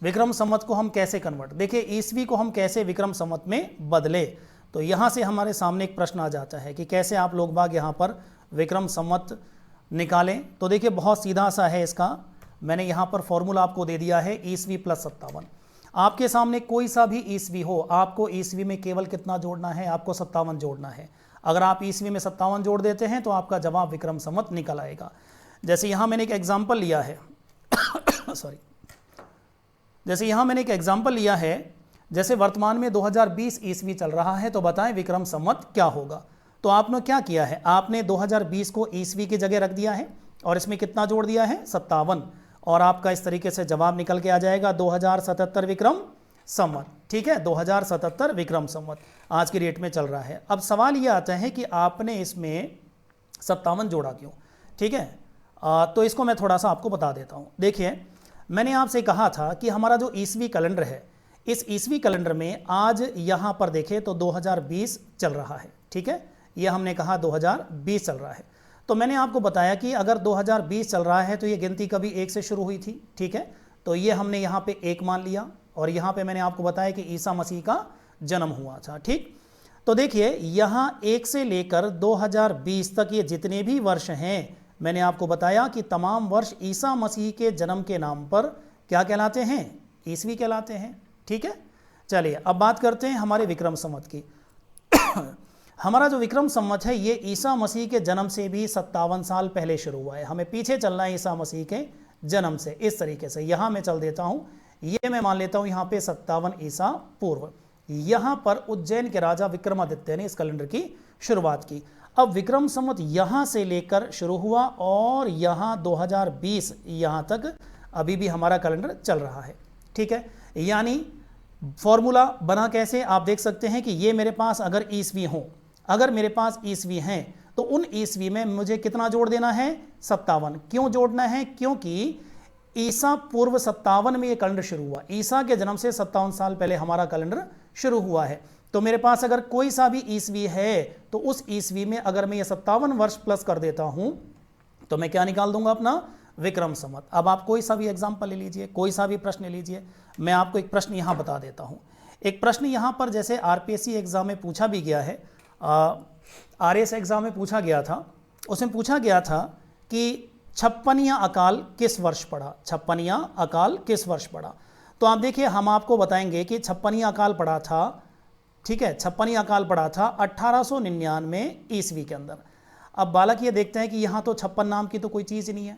विक्रम संवत को हम कैसे कन्वर्ट, देखिए ईस्वी को हम कैसे विक्रम संवत में बदले, तो यहाँ से हमारे सामने एक प्रश्न आ जाता है कि कैसे आप लोग बाग यहाँ पर विक्रम संवत निकालें। तो देखिए बहुत सीधा सा है इसका, मैंने यहाँ पर फॉर्मूला आपको दे दिया है ईस्वी प्लस 57। आपके सामने कोई सा भी ईस्वी हो, आपको ईस्वी में केवल कितना जोड़ना है? आपको 57 जोड़ना है। अगर आप ईस्वी में 57 जोड़ देते हैं तो आपका जवाब विक्रम संवत निकल आएगा। जैसे यहाँ मैंने एक एग्जाम्पल लिया है सॉरी, जैसे यहाँ मैंने एक एग्जाम्पल लिया है, जैसे वर्तमान में 2020 ईस्वी चल रहा है, तो बताएं विक्रम संवत क्या होगा। तो आपने क्या किया है, आपने 2020 को ईस्वी की जगह रख दिया है और इसमें कितना जोड़ दिया है? 57, और आपका इस तरीके से जवाब निकल के आ जाएगा 2077 विक्रम संवत। ठीक है, 2077 विक्रम संवत आज की डेट में चल रहा है। अब सवाल ये आता है कि आपने इसमें 57 जोड़ा क्यों? ठीक है, तो इसको मैं थोड़ा सा आपको बता देता हूँ। देखिए मैंने आपसे कहा था कि हमारा जो ईस्वी कैलेंडर है, इस ईस्वी कैलेंडर में आज यहाँ पर देखें तो 2020 चल रहा है। ठीक है, ये हमने कहा 2020 चल रहा है। तो मैंने आपको बताया कि अगर 2020 चल रहा है तो ये गिनती कभी 1 से शुरू हुई थी। ठीक है, तो ये हमने यहाँ पे 1 मान लिया और यहाँ पे मैंने आपको बताया कि ईसा मसीह का जन्म हुआ था। ठीक, तो देखिए यहाँ 1 से लेकर 2020 तक ये जितने भी वर्ष हैं, मैंने आपको बताया कि तमाम वर्ष ईसा मसीह के जन्म के नाम पर क्या कहलाते हैं? ईस्वी कहलाते हैं। ठीक है, चलिए अब बात करते हैं हमारे विक्रम संवत की। हमारा जो विक्रम संवत है ये ईसा मसीह के जन्म से भी 57 साल पहले शुरू हुआ है। हमें पीछे चलना है ईसा मसीह के जन्म से। इस तरीके से यहाँ मैं चल देता हूँ, ये मैं मान लेता हूँ यहाँ पे 57 ईसा पूर्व। यहाँ पर उज्जैन के राजा विक्रमादित्य ने इस कैलेंडर की शुरुआत की। अब विक्रम संवत यहाँ से लेकर शुरू हुआ और यहाँ 2020 यहाँ तक अभी भी हमारा कैलेंडर चल रहा है। ठीक है, यानी फॉर्मूला बना कैसे, आप देख सकते हैं कि ये मेरे पास अगर ईस्वी हो, अगर मेरे पास ईस्वी हैं तो उन ईस्वी में मुझे कितना जोड़ देना है? 57। क्यों जोड़ना है? क्योंकि ईसा पूर्व 57 में ये कैलेंडर शुरू हुआ। ईसा के जन्म से 57 साल पहले हमारा कैलेंडर शुरू हुआ है। तो मेरे पास अगर कोई सा भी ईस्वी है तो उस ईस्वी में अगर मैं ये 57 वर्ष प्लस कर देता हूं तो मैं क्या निकाल दूंगा? अपना विक्रम संवत। अब आप कोई सा भी एग्जाम्पल ले लीजिए, कोई सा भी प्रश्न ले लीजिए। मैं आपको एक प्रश्न यहाँ बता देता हूँ। एक प्रश्न यहाँ पर जैसे आरपीएससी एग्जाम में पूछा भी गया है, आरएस एग्जाम में पूछा गया था, उसमें पूछा गया था कि छप्पनिया अकाल किस वर्ष पड़ा? छप्पनिया अकाल किस वर्ष पड़ा? तो आप देखिए हम आपको बताएंगे कि छप्पनिया अकाल पड़ा था, ठीक है, छप्पनिया अकाल पड़ा था 1899 ईस्वी के अंदर। अब बालक ये देखते हैं कि यहाँ तो 56 नाम की तो कोई चीज़ ही नहीं है।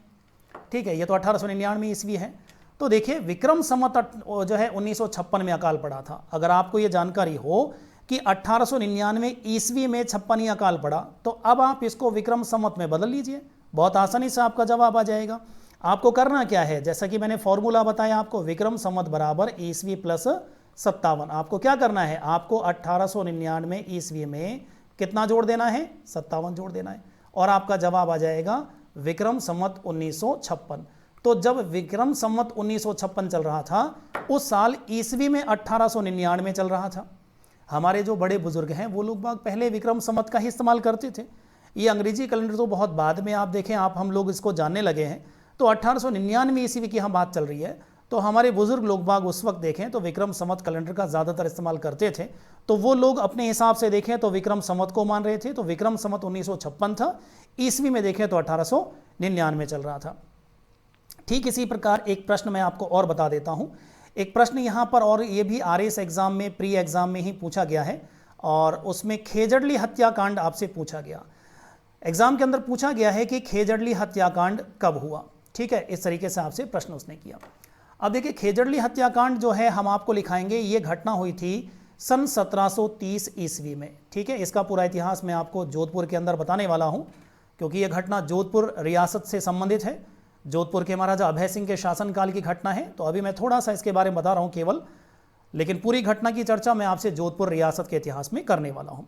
ठीक है, ये तो 1899 ईस्वी है। तो देखिए विक्रम संवत जो है 1956 में अकाल पड़ा था। अगर आपको ये जानकारी हो कि 1899 ईस्वी में 56 अकाल पड़ा तो अब आप इसको विक्रम संवत में बदल लीजिए, बहुत आसानी से आपका जवाब आ जाएगा। आपको करना क्या है, जैसा कि मैंने फॉर्मूला बताया आपको, विक्रम संवत बराबर ईस्वी प्लस 57। आपको क्या करना है, आपको 1899 ईस्वी में कितना जोड़ देना है? 57 जोड़ देना है और आपका जवाब आ जाएगा विक्रम संवत 1956। तो जब विक्रम संवत 1956 चल रहा था उस साल ईस्वी में 1899 चल रहा था। हमारे जो बड़े बुजुर्ग हैं वो लोग बाग पहले विक्रम संवत का ही इस्तेमाल करते थे। ये अंग्रेजी कैलेंडर तो बहुत बाद में आप देखें, आप हम लोग इसको जानने लगे हैं। तो 1899 ईस्वी की हम बात चल रही है, तो हमारे बुजुर्ग लोग बाग उस वक्त देखें तो विक्रम संवत कैलेंडर का ज़्यादातर इस्तेमाल करते थे। तो वो लोग अपने हिसाब से देखें तो विक्रम संवत को मान रहे थे। तो विक्रम संवत 1956 था, ईस्वी में देखें तो 1899 चल रहा था। ठीक इसी प्रकार एक प्रश्न मैं आपको और बता देता हूँ। एक प्रश्न यहाँ पर, और ये भी आरएस एग्जाम में, प्री एग्जाम में ही पूछा गया है, और उसमें खेजड़ली हत्याकांड आपसे पूछा गया। एग्जाम के अंदर पूछा गया है कि खेजड़ली हत्याकांड कब हुआ, ठीक है, इस तरीके से आपसे प्रश्न उसने किया। अब देखिए खेजड़ली हत्याकांड जो है हम आपको लिखाएंगे, ये घटना हुई थी सन 1730 ईस्वी में, ठीक है। इसका पूरा इतिहास मैं आपको जोधपुर के अंदर बताने वाला हूँ, क्योंकि यह घटना जोधपुर रियासत से संबंधित है, जोधपुर के महाराजा अभय सिंह के शासनकाल की घटना है। तो अभी मैं थोड़ा सा इसके बारे में बता रहा हूँ केवल, लेकिन पूरी घटना की चर्चा मैं आपसे जोधपुर रियासत के इतिहास में करने वाला हूँ।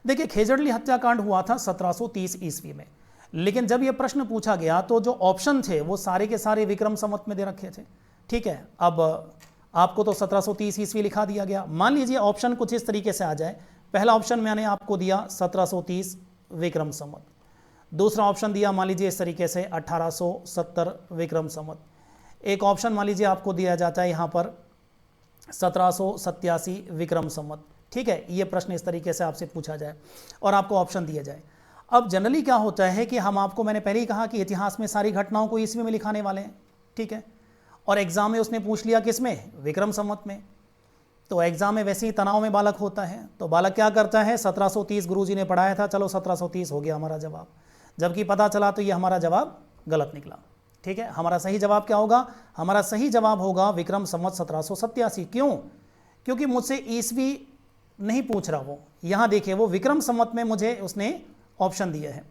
देखिए खेजड़ली हत्याकांड हुआ था 1730 ईस्वी में, लेकिन जब यह प्रश्न पूछा गया तो जो ऑप्शन थे वो सारे के सारे विक्रम संवत में दे रखे थे, ठीक है। अब आपको तो 1730 ईस्वी लिखा दिया गया। मान लीजिए ऑप्शन कुछ इस तरीके से आ जाए, पहला ऑप्शन मैंने आपको दिया 1730 विक्रम संवत, दूसरा ऑप्शन दिया मान लीजिए इस तरीके से 1870 विक्रम संवत, एक ऑप्शन मान लीजिए आपको दिया जाता है यहाँ पर 1787 विक्रम संवत, ठीक है। ये प्रश्न इस तरीके से आपसे पूछा जाए और आपको ऑप्शन दिया जाए। अब जनरली क्या होता है कि हम आपको, मैंने पहले ही कहा कि इतिहास में सारी घटनाओं को ईस्वी में लिखाने वाले हैं, ठीक है, और एग्जाम में उसने पूछ लिया किस में, विक्रम संवत में। तो एग्जाम में वैसे ही तनाव में बालक होता है, तो बालक क्या करता है, 1730 गुरुजी ने पढ़ाया था, चलो 1730 हो गया हमारा जवाब, जबकि पता चला तो ये हमारा जवाब गलत निकला, ठीक है। हमारा सही जवाब क्या होगा, हमारा सही जवाब होगा विक्रम संवत 1787। क्यों? क्योंकि मुझसे ईस्वी नहीं पूछ रहा वो, यहाँ देखिए वो विक्रम संवत में मुझे उसने ऑप्शन दिए हैं,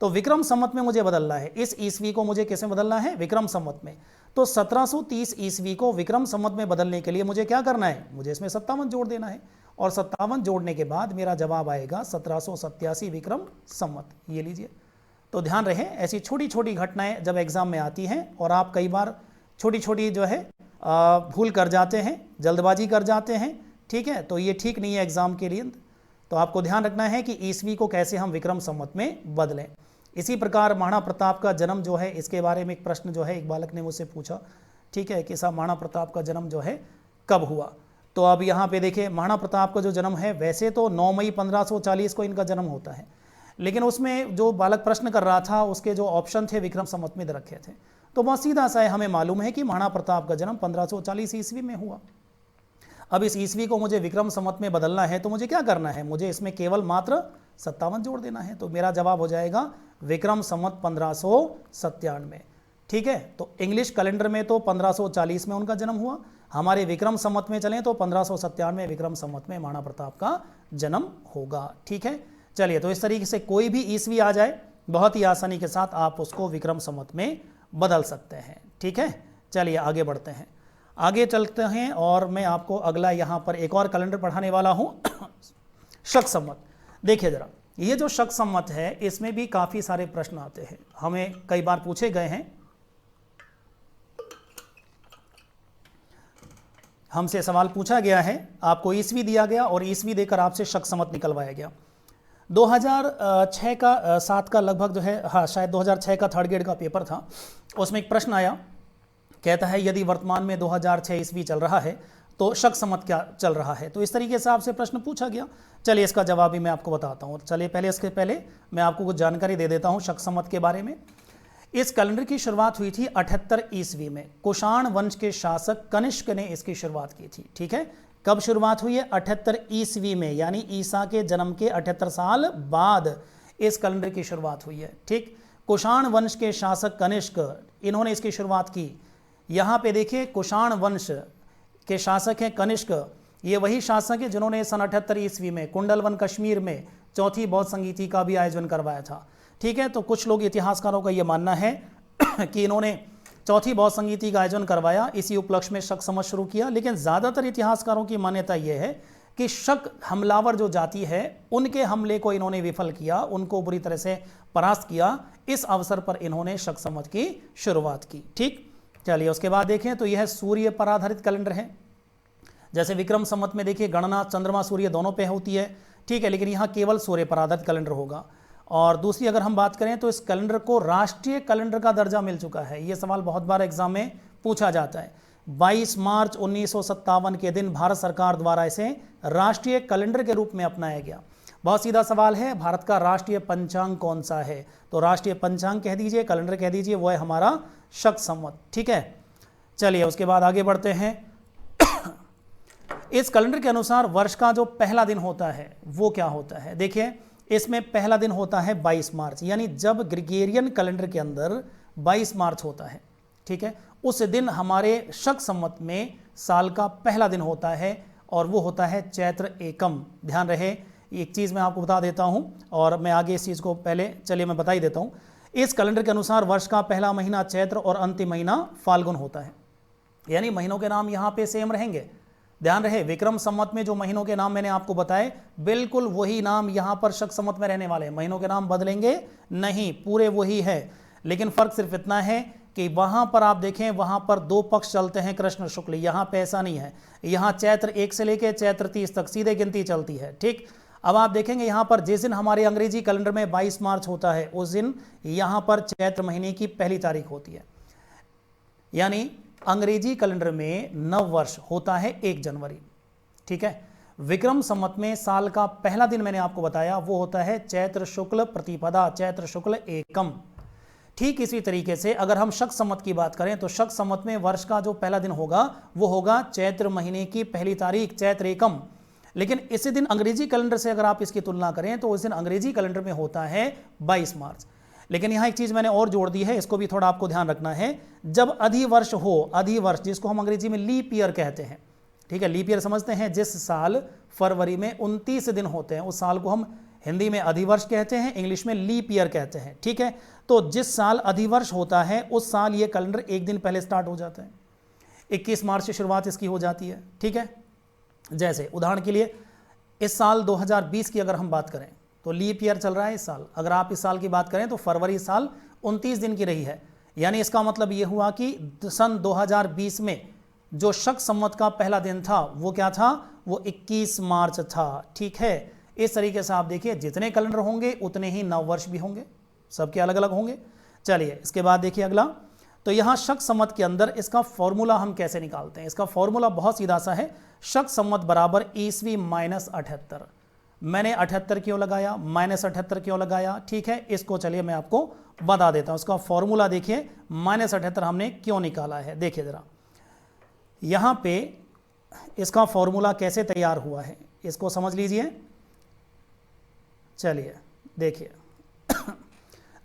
तो विक्रम संवत में मुझे बदलना है, इस ईस्वी को मुझे किस में बदलना है, विक्रम संवत में। तो 1730 ईस्वी को विक्रम संवत में बदलने के लिए मुझे क्या करना है, मुझे इसमें 57 जोड़ देना है, और 57 जोड़ने के बाद मेरा जवाब आएगा 1787 विक्रम संवत। ये लीजिए। तो ध्यान रहे, ऐसी छोटी छोटी घटनाएं जब एग्जाम में आती हैं और आप कई बार छोटी छोटी जो है भूल कर जाते हैं, जल्दबाजी कर जाते हैं, ठीक है, तो ये ठीक नहीं है एग्जाम के लिए। तो आपको ध्यान रखना है कि ईस्वी को कैसे हम विक्रम संवत में बदलें। इसी प्रकार महाराणा प्रताप का जन्म जो है, इसके बारे में एक प्रश्न जो है एक बालक ने मुझसे पूछा, ठीक है, कि साहब महाराणा प्रताप का जन्म जो है कब हुआ। तो अब यहाँ पे देखिए महाराणा प्रताप का जो जन्म है, वैसे तो 9 मई 1540 को इनका जन्म होता है, लेकिन उसमें जो बालक प्रश्न कर रहा था उसके जो ऑप्शन थे विक्रम संवत में दे रखे थे। तो बहुत सीधा सा है, हमें मालूम है कि महाराणा प्रताप का जन्म 1540 ईस्वी में हुआ। अब इस ईस्वी को मुझे विक्रम संवत में बदलना है, तो मुझे क्या करना है, मुझे इसमें केवल मात्र 57 जोड़ देना है। तो मेरा जवाब हो जाएगा विक्रम संवत 1597, ठीक है। तो इंग्लिश कैलेंडर में तो 1540 में उनका जन्म हुआ, हमारे विक्रम संवत में चलें तो 1597 विक्रम संवत में महाराणा प्रताप का जन्म होगा, ठीक है। चलिए, तो इस तरीके से कोई भी ईस्वी आ जाए बहुत ही आसानी के साथ आप उसको विक्रम संवत में बदल सकते हैं, ठीक है। चलिए आगे बढ़ते हैं, आगे चलते हैं, और मैं आपको अगला यहाँ पर एक और कैलेंडर पढ़ाने वाला हूँ शक संवत। देखिए जरा, ये जो शक संवत है इसमें भी काफ़ी सारे प्रश्न आते हैं, हमें कई बार पूछे गए हैं, हमसे सवाल पूछा गया है, आपको ईस्वी दिया गया और ईस्वी देकर आपसे शक संवत निकलवाया गया। 2006 का 7 का लगभग जो है, हाँ शायद 2006 का थर्ड ग्रेड का पेपर था, उसमें एक प्रश्न आया, कहता है यदि वर्तमान में 2006 ईस्वी चल रहा है तो शक संवत क्या चल रहा है। तो इस तरीके से आपसे प्रश्न पूछा गया। चलिए इसका जवाब भी मैं आपको बताता हूँ। चलिए पहले इसके पहले मैं आपको कुछ जानकारी दे देता हूँ शक संवत के बारे में। इस कैलेंडर की शुरुआत हुई थी 78 ईस्वी में, कुषाण वंश के शासक कनिष्क ने इसकी शुरुआत की थी, ठीक है। कब शुरुआत हुई है, 78 ईस्वी में, यानी ईसा के जन्म के 78 साल बाद इस कैलेंडर की शुरुआत हुई है, ठीक। कुषाण वंश के शासक कनिष्क, इन्होंने इसकी शुरुआत की। यहाँ पे देखिए कुषाण वंश के शासक हैं कनिष्क, ये वही शासक है जिन्होंने सन 78 ईस्वी में कुंडलवन कश्मीर में चौथी बौद्ध संगीति का भी आयोजन करवाया था, ठीक है। तो कुछ लोग इतिहासकारों का ये मानना है कि इन्होंने चौथी बौद्ध संगीति का आयोजन करवाया, इसी उपलक्ष्य में शक संवत शुरू किया। लेकिन ज़्यादातर इतिहासकारों की मान्यता यह है कि शक हमलावर जो जाति है उनके हमले को इन्होंने विफल किया, उनको बुरी तरह से परास्त किया, इस अवसर पर इन्होंने शक संवत की शुरुआत की, ठीक। चलिए उसके बाद देखें तो यह सूर्य पर आधारित कैलेंडर है। जैसे विक्रम संवत में देखिए गणना चंद्रमा सूर्य दोनों पे होती है, ठीक है, लेकिन यहाँ केवल सूर्य पर आधारित कैलेंडर होगा। और दूसरी अगर हम बात करें तो इस कैलेंडर को राष्ट्रीय कैलेंडर का दर्जा मिल चुका है। ये सवाल बहुत बार एग्जाम में पूछा जाता है। 22 मार्च 1957 के दिन भारत सरकार द्वारा इसे राष्ट्रीय कैलेंडर के रूप में अपनाया गया। बहुत सीधा सवाल है, भारत का राष्ट्रीय पंचांग कौन सा है, तो राष्ट्रीय पंचांग कह दीजिए, कैलेंडर कह दीजिए, वो है हमारा शक संवत, ठीक है। चलिए उसके बाद आगे बढ़ते हैं। इस कैलेंडर के अनुसार वर्ष का जो पहला दिन होता है वो क्या होता है? देखिए, इसमें पहला दिन होता है 22 मार्च, यानी जब ग्रिगोरियन कैलेंडर के अंदर 22 मार्च होता है, ठीक है, उस दिन हमारे शक संवत में साल का पहला दिन होता है और वो होता है चैत्र एकम। ध्यान रहे, एक चीज़ मैं आपको बता देता हूं और मैं आगे इस चीज़ को पहले चलिए मैं बता ही देता हूं। इस कैलेंडर के अनुसार वर्ष का पहला महीना चैत्र और अंतिम महीना फाल्गुन होता है, यानी महीनों के नाम यहाँ पे सेम रहेंगे। ध्यान रहे, विक्रम संवत में जो महीनों के नाम मैंने आपको बताए बिल्कुल वही नाम यहाँ पर शक संवत में रहने वाले हैं। महीनों के नाम बदलेंगे नहीं, पूरे वही है, लेकिन फर्क सिर्फ इतना है कि वहां पर आप देखें, वहां पर दो पक्ष चलते हैं कृष्ण शुक्ल, यहाँ पे ऐसा नहीं है। यहाँ चैत्र 1 से लेकर चैत्र 30 तक सीधे गिनती चलती है। ठीक, अब आप देखेंगे यहाँ पर जिस दिन हमारे अंग्रेजी कैलेंडर में 22 मार्च होता है उस दिन यहाँ पर चैत्र महीने की पहली तारीख होती है, यानी अंग्रेजी कैलेंडर में नव वर्ष होता है 1 जनवरी। ठीक है, विक्रम संवत में साल का पहला दिन मैंने आपको बताया वो होता है चैत्र शुक्ल प्रतिपदा, चैत्र शुक्ल एकम। ठीक इसी तरीके से अगर हम शक संवत की बात करें तो शक संवत में वर्ष का जो पहला दिन होगा वो होगा चैत्र महीने की पहली तारीख, चैत्र एकम। लेकिन इसी दिन अंग्रेजी कैलेंडर से अगर आप इसकी तुलना करें तो उस दिन अंग्रेजी कैलेंडर में होता है 22 मार्च। लेकिन यहाँ एक चीज़ मैंने और जोड़ दी है, इसको भी थोड़ा आपको ध्यान रखना है। जब अधिवर्ष हो, अधिवर्ष जिसको हम अंग्रेजी में लीप ईयर कहते हैं, ठीक है, लीप ईयर समझते हैं, जिस साल फरवरी में 29 दिन होते हैं उस साल को हम हिंदी में अधिवर्ष कहते हैं, इंग्लिश में लीप ईयर कहते हैं। ठीक है, तो जिस साल अधिवर्ष होता है उस साल ये कैलेंडर एक दिन पहले स्टार्ट हो जाता है, 21 मार्च से शुरुआत इसकी हो जाती है। ठीक है, जैसे उदाहरण के लिए इस साल 2020 की अगर हम बात करें तो लीप ईयर चल रहा है इस साल। अगर आप इस साल की बात करें तो फरवरी साल 29 दिन की रही है, यानी इसका मतलब ये हुआ कि सन 2020 में जो शक संवत का पहला दिन था वो क्या था, वो 21 मार्च था। ठीक है, इस तरीके से आप देखिए जितने कैलेंडर होंगे उतने ही नव वर्ष भी होंगे, सबके अलग अलग होंगे। चलिए इसके बाद देखिए अगला, तो यहाँ शक संवत के अंदर इसका फॉर्मूला हम कैसे निकालते हैं? इसका फॉर्मूला बहुत सीधा सा है, शक संवत बराबर ईस्वी माइनस 78। मैंने 78 क्यों लगाया, माइनस 78 क्यों लगाया? ठीक है, इसको चलिए मैं आपको बता देता हूँ। इसका फॉर्मूला देखिए, माइनस 78 हमने क्यों निकाला है, देखिए ज़रा यहाँ पे इसका फॉर्मूला कैसे तैयार हुआ है, इसको समझ लीजिए। चलिए देखिए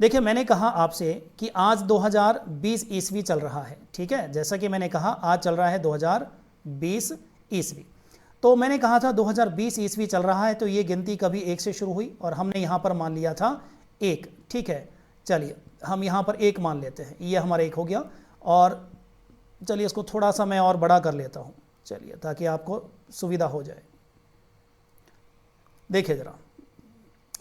देखिए, मैंने कहा आपसे कि आज 2020 ईस्वी चल रहा है। ठीक है, जैसा कि मैंने कहा आज चल रहा है 2020 ईस्वी, तो मैंने कहा था 2020 ईस्वी चल रहा है तो ये गिनती कभी 1 से शुरू हुई और हमने यहाँ पर मान लिया था 1। ठीक है, चलिए हम यहाँ पर 1 मान लेते हैं, ये हमारा 1 हो गया। और चलिए इसको थोड़ा सा मैं और बड़ा कर लेता हूँ, चलिए ताकि आपको सुविधा हो जाए। देखिए ज़रा,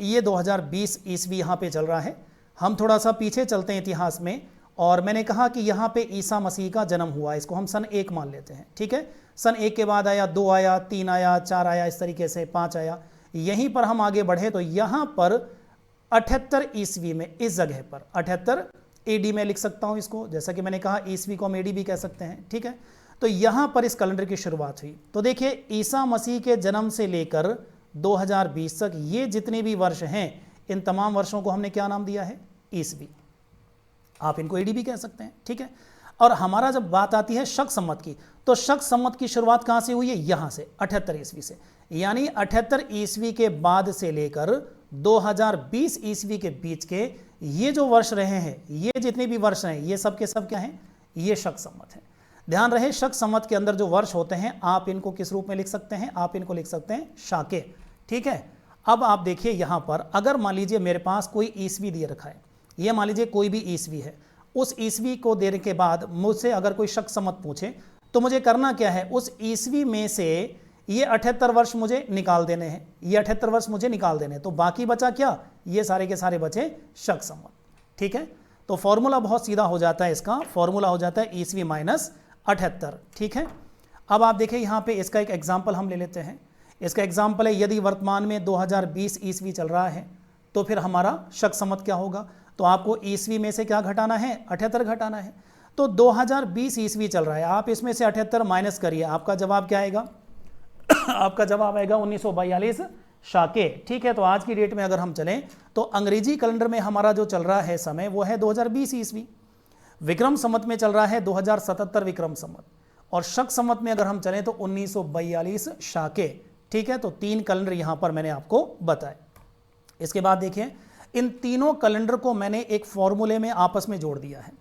ये 2020 ईस्वी यहाँ पे चल रहा है। हम थोड़ा सा पीछे चलते हैं इतिहास में और मैंने कहा कि यहाँ पे ईसा मसीह का जन्म हुआ, इसको हम सन 1 मान लेते हैं। ठीक है, सन 1 के बाद आया 2 आया, 3 आया, 4 आया, इस तरीके से 5 आया। यहीं पर हम आगे बढ़े तो यहाँ पर 78 ईस्वी में इस जगह पर 78 AD में लिख सकता हूँ इसको, जैसा कि मैंने कहा ईस्वी को हम AD भी कह सकते हैं। ठीक है, तो यहाँ पर इस कैलेंडर की शुरुआत हुई। तो देखिए ईसा मसीह के जन्म से लेकर 2020 तक ये जितने भी वर्ष हैं इन तमाम वर्षों को हमने क्या नाम दिया है, ईस्वी। आप इनको AD भी कह सकते हैं। ठीक है, और हमारा जब बात आती है शक संवत की, तो शक संवत की शुरुआत कहाँ से हुई है, यहाँ से 78 ईस्वी से। यानी 78 ईस्वी के बाद से लेकर 2020 ईस्वी के बीच के ये जो वर्ष रहे हैं, ये जितने भी वर्ष हैं, ये सब के सब क्या हैं, ये शक संवत है। ध्यान रहे, शक संवत के अंदर जो वर्ष होते हैं आप इनको किस रूप में लिख सकते हैं, आप इनको लिख सकते हैं शाके। ठीक है, अब आप देखिए यहाँ पर अगर मान लीजिए मेरे पास कोई ईस्वी दिए रखा है, ये मान लीजिए कोई भी ईस्वी है, उस ईस्वी को देने के बाद मुझसे अगर कोई शक संवत पूछे तो मुझे करना क्या है, उस ईस्वी में से ये 78 वर्ष मुझे निकाल देने हैं, ये 78 वर्ष मुझे निकाल देने हैं, तो बाकी बचा क्या, ये सारे के सारे बचे शक संवत। ठीक है, तो फॉर्मूला बहुत सीधा हो जाता है, इसका फॉर्मूला हो जाता है ईस्वी माइनस 78। ठीक है, अब आप देखिए यहाँ पे इसका एक एग्जाम्पल हम ले लेते हैं। इसका एग्जाम्पल है, यदि वर्तमान में 2020 ईस्वी चल रहा है तो फिर हमारा शक संवत क्या होगा, तो आपको ईस्वी में से क्या घटाना है, 78 घटाना है। तो 2020 ईस्वी चल रहा है, आप इसमें से 78 माइनस करिए, आपका जवाब क्या आएगा आपका जवाब आएगा 1942 शाके। ठीक है, तो आज की डेट में अगर हम चलें तो अंग्रेजी कैलेंडर में हमारा जो चल रहा है समय वो है 2020 ईस्वी। विक्रम संवत में चल रहा है 2077 विक्रम संवत। और शक संवत में अगर हम चलें तो 1942 शाके। ठीक है, तो 3 कैलेंडर यहां पर मैंने आपको बताए। इसके बाद देखिए, इन तीनों कैलेंडर को मैंने एक फॉर्मूले में आपस में जोड़ दिया है।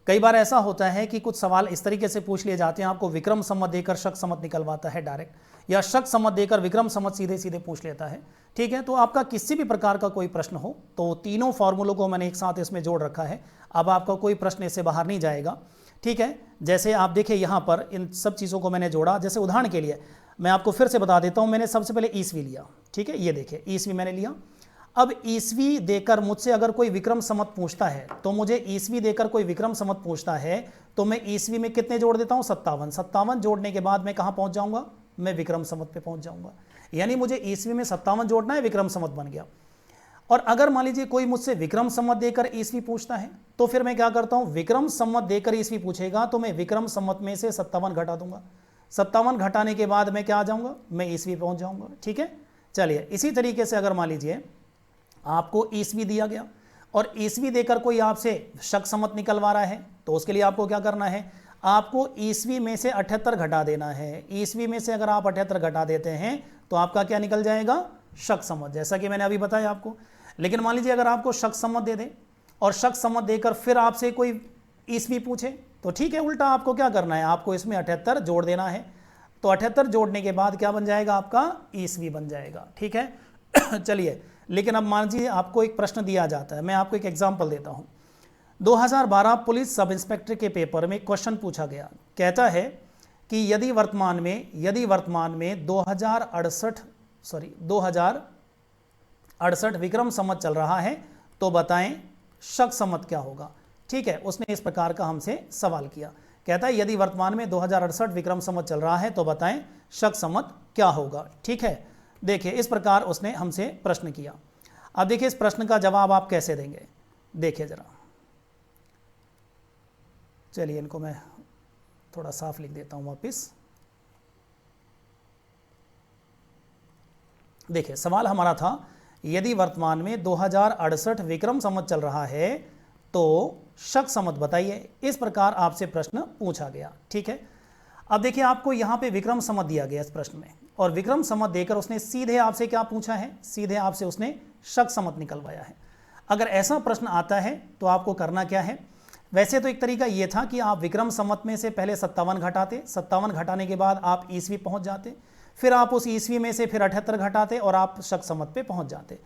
कई बार ऐसा होता है कि कुछ सवाल इस तरीके से पूछ लिए जाते हैं, आपको विक्रम संवत देकर शक संवत निकलवाता है डायरेक्ट, या शक संवत देकर विक्रम संवत सीधे सीधे पूछ लेता है। ठीक है, तो आपका किसी भी प्रकार का कोई प्रश्न हो तो तीनों फॉर्मूलों को मैंने एक साथ इसमें जोड़ रखा है। अब आपका कोई प्रश्न इससे बाहर नहीं जाएगा। ठीक है, जैसे आप देखिए यहाँ पर इन सब चीज़ों को मैंने जोड़ा। जैसे उदाहरण के लिए मैं आपको फिर से बता देता हूँ, मैंने सबसे पहले ईस्वी लिया। ठीक है, ये देखिए ईस्वी मैंने लिया। अब ईस्वी देकर मुझसे अगर कोई विक्रम संवत पूछता है, तो मुझे ईस्वी देकर कोई विक्रम संवत पूछता है तो मैं ईस्वी में कितने जोड़ देता हूँ? 57। 57 जोड़ने के बाद मैं कहाँ पहुँच जाऊँगा? मैं विक्रम संवत पे पहुँच जाऊँगा। यानी मुझे ईस्वी में 57 जोड़ना है, विक्रम संवत बन गया। और अगर मान लीजिए कोई मुझसे विक्रम संवत देकर ईस्वी पूछता है, तो फिर मैं क्या करता हूँ? विक्रम संवत देकर ईस्वी पूछेगा तो मैं विक्रम संवत में से 57 घटा दूंगा। 57 घटाने के बाद मैं क्या आ जाऊँगा? मैं ईस्वी पहुँच जाऊँगा। ठीक है, चलिए इसी तरीके से अगर मान लीजिए आपको ईस्वी दिया गया और ईस्वी देकर कोई आपसे शक संवत निकलवा रहा है, तो उसके लिए आपको क्या करना है? आपको ईस्वी में से 78 घटा देना है। ईस्वी में से अगर आप 78 घटा देते हैं तो आपका क्या निकल जाएगा? शक संवत, जैसा कि मैंने अभी बताया आपको। लेकिन मान लीजिए अगर आपको शक संवत दे दे और शक संवत देकर फिर आपसे कोई ईस्वी पूछे, तो ठीक है, उल्टा आपको क्या करना है? आपको इसमें 78 जोड़ देना है। तो 78 जोड़ने के बाद क्या बन जाएगा? आपका ईस्वी बन जाएगा। ठीक है चलिए, लेकिन अब मान लीजिए आपको एक प्रश्न दिया जाता है, मैं आपको एक एग्जाम्पल देता हूँ। 2012 पुलिस सब इंस्पेक्टर के पेपर में क्वेश्चन पूछा गया। कहता है कि यदि वर्तमान में 2068 विक्रम संवत चल रहा है तो बताएं शक संवत क्या होगा। ठीक है, उसने इस प्रकार का हमसे सवाल किया। कहता है यदि वर्तमान में 2068 विक्रम संवत चल रहा है तो बताएं शक संवत क्या होगा। ठीक है, देखिए इस प्रकार उसने हमसे प्रश्न किया। अब देखिए इस प्रश्न का जवाब आप कैसे देंगे, देखिए जरा। चलिए इनको मैं थोड़ा साफ लिख देता हूं वापस। देखिए सवाल हमारा था, यदि वर्तमान में 2068 विक्रम संवत चल रहा है तो शक संवत बताइए। इस प्रकार आपसे प्रश्न पूछा गया। ठीक है, अब देखिए आपको यहां पे विक्रम संवत दिया गया इस प्रश्न में, और विक्रम संवत देकर उसने सीधे आपसे क्या पूछा है? सीधे आपसे उसने शक संवत निकलवाया है। अगर ऐसा प्रश्न आता है तो आपको करना क्या है? वैसे तो एक तरीका ये था कि आप विक्रम संवत में से पहले 57 घटाते, 57 घटाने के बाद आप ईस्वी पहुंच जाते, फिर आप उस ईस्वी में से फिर 78 घटाते और आप शक संवत पे पहुंच जाते।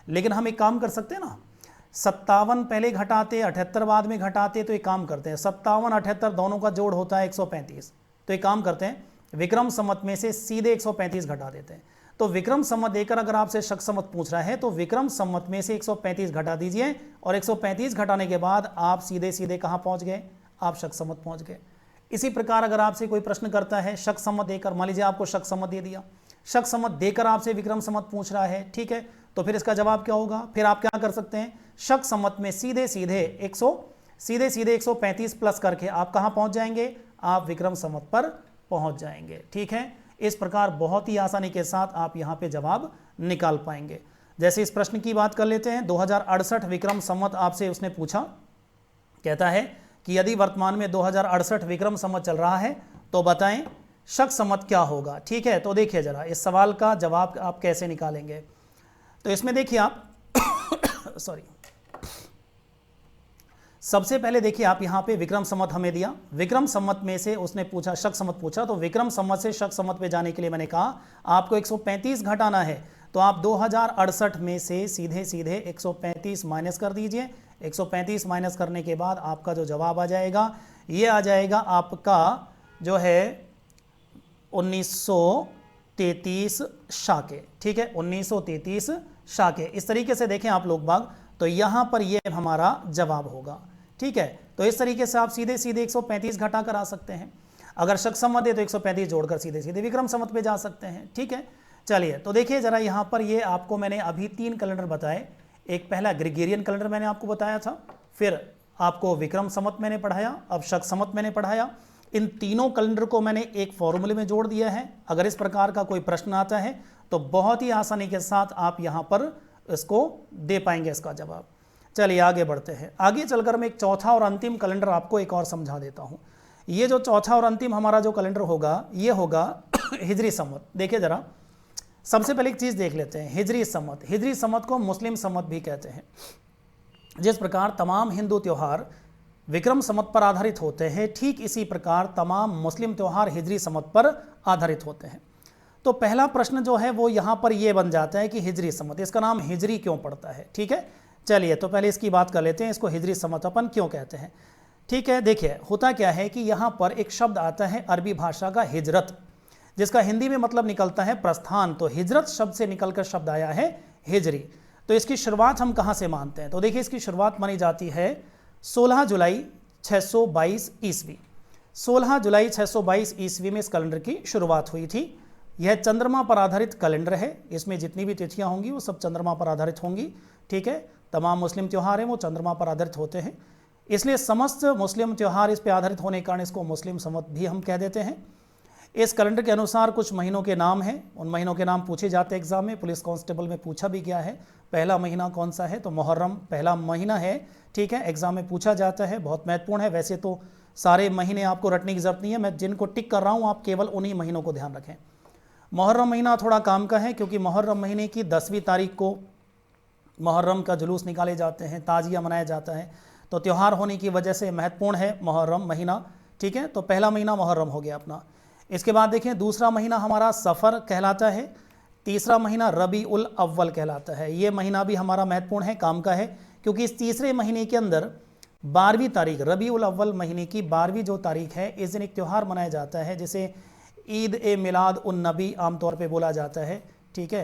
लेकिन हम एक काम कर सकते हैं ना, 57 पहले घटाते, 78 बाद में घटाते। तो एक काम करते हैं, 57 78 दोनों का जोड़ होता है 135। तो एक काम करते हैं, विक्रम संवत में से सीधे 135 घटा देते हैं। तो विक्रम संवत देकर अगर आपसे शक संवत पूछ रहा है तो विक्रम संवत में से 135 घटा दीजिए, और 135 घटाने के बाद आप सीधे सीधे कहाँ पहुँच गए? आप शक संवत पहुँच गए। इसी प्रकार अगर आपसे कोई प्रश्न करता है शक संवत देकर, मान लीजिए आपको शक संवत दे दिया, शक संवत देकर आपसे विक्रम संवत पूछ रहा है। ठीक है, तो फिर इसका जवाब क्या होगा? फिर आप क्या कर सकते हैं? शक संवत में सीधे सीधे 135 प्लस करके आप कहाँ पहुँच जाएंगे? आप विक्रम संवत पर पहुँच जाएंगे। ठीक है, इस प्रकार बहुत ही आसानी के साथ आप यहाँ पे जवाब निकाल पाएंगे। जैसे इस प्रश्न की बात कर लेते हैं, 2068 विक्रम संवत आपसे उसने पूछा। कहता है कि यदि वर्तमान में 2068 विक्रम संवत चल रहा है तो बताएं शक संवत क्या होगा। ठीक है, तो देखिए जरा इस सवाल का जवाब आप कैसे निकालेंगे। तो इसमें देखिए आप सॉरी, सबसे पहले देखिए आप यहाँ पे विक्रम संवत हमें दिया, विक्रम संवत में से उसने पूछा शक संवत पूछा, तो विक्रम संवत से शक संवत पे जाने के लिए मैंने कहा आपको 135 घटाना है। तो आप 2068 में से सीधे सीधे 135 माइनस कर दीजिए। 135 माइनस करने के बाद आपका जो जवाब आ जाएगा, ये आ जाएगा आपका जो है 1933 शाके। ठीक है, 1933 शाके। इस तरीके से देखें आप लोग बाग, तो यहाँ पर ये हमारा जवाब होगा। ठीक है, तो इस तरीके से आप सीधे सीधे 135 घटा कर आ सकते हैं। अगर शक संवत है तो 135 जोड़कर सीधे सीधे विक्रम संवत पे जा सकते हैं। ठीक है, चलिए तो देखिए जरा यहाँ पर ये आपको मैंने अभी 3 कैलेंडर बताए। एक पहला ग्रेगोरियन कैलेंडर मैंने आपको बताया था, फिर आपको विक्रम संवत मैंने पढ़ाया, अब शक संवत मैंने पढ़ाया। इन तीनों कैलेंडर को मैंने एक फॉर्मूले में जोड़ दिया है। अगर इस प्रकार का कोई प्रश्न आता है तो बहुत ही आसानी के साथ आप यहाँ पर इसको दे पाएंगे इसका जवाब। चलिए आगे बढ़ते हैं। आगे चलकर मैं एक चौथा और अंतिम कैलेंडर आपको एक और समझा देता हूँ। ये जो चौथा और अंतिम हमारा जो कैलेंडर होगा ये होगा हिजरी संवत। देखिए ज़रा, सबसे पहले एक चीज़ देख लेते हैं, हिजरी संवत। हिजरी संवत को मुस्लिम संवत भी कहते हैं। जिस प्रकार तमाम हिंदू त्यौहार विक्रम संवत पर आधारित होते हैं, ठीक इसी प्रकार तमाम मुस्लिम त्यौहार हिजरी संवत पर आधारित होते हैं। तो पहला प्रश्न जो है वो यहाँ पर ये बन जाता है कि हिजरी संवत, इसका नाम हिजरी क्यों पड़ता है। ठीक है, चलिए तो पहले इसकी बात कर लेते हैं, इसको हिजरी संवत अपन क्यों कहते हैं। ठीक है, देखिए होता क्या है कि यहाँ पर एक शब्द आता है अरबी भाषा का हिजरत, जिसका हिंदी में मतलब निकलता है प्रस्थान। तो हिजरत शब्द से निकलकर शब्द आया है हिजरी। तो इसकी शुरुआत हम कहाँ से मानते हैं, तो देखिए इसकी शुरुआत मानी जाती है 16 जुलाई 622 ईस्वी। 16 जुलाई 622 ईस्वी में इस कैलेंडर की शुरुआत हुई थी। यह चंद्रमा पर आधारित कैलेंडर है, इसमें जितनी भी तिथियां होंगी वो सब चंद्रमा पर आधारित होंगी। ठीक है, तमाम मुस्लिम त्यौहार हैं वो चंद्रमा पर आधारित होते हैं, इसलिए समस्त मुस्लिम त्यौहार इस पर आधारित होने के कारण इसको मुस्लिम संवत भी हम कह देते हैं। इस कैलेंडर के अनुसार कुछ महीनों के नाम हैं, उन महीनों के नाम पूछे जाते हैं एग्जाम में, पुलिस कांस्टेबल में पूछा भी गया है। पहला महीना कौन सा है, तो मुहर्रम पहला महीना है। ठीक है, एग्जाम में पूछा जाता है, बहुत महत्वपूर्ण है। वैसे तो सारे महीने आपको रटने की जरूरत नहीं है, मैं जिनको टिक कर रहा हूँ आप केवल उन्हीं महीनों को ध्यान रखें। मुहर्रम महीना थोड़ा काम का है, क्योंकि मुहर्रम महीने की 10वीं तारीख को मुहर्रम का जुलूस निकाले जाते हैं, ताजिया मनाया जाता है, तो त्यौहार होने की वजह से महत्वपूर्ण है मुहर्रम महीना। ठीक है, तो पहला महीना मुहर्रम हो गया अपना। इसके बाद देखें दूसरा महीना हमारा सफ़र कहलाता है, तीसरा महीना रबी उल अव्वल कहलाता है। ये महीना भी हमारा महत्वपूर्ण है, काम का है, क्योंकि इस तीसरे महीने के अंदर 12वीं तारीख, रबी उल अव्वल महीने की 12वीं जो तारीख है, इस दिन एक त्यौहार मनाया जाता है जिसे ईद ए मिलाद उन नबी आमतौर पे बोला जाता है। ठीक है,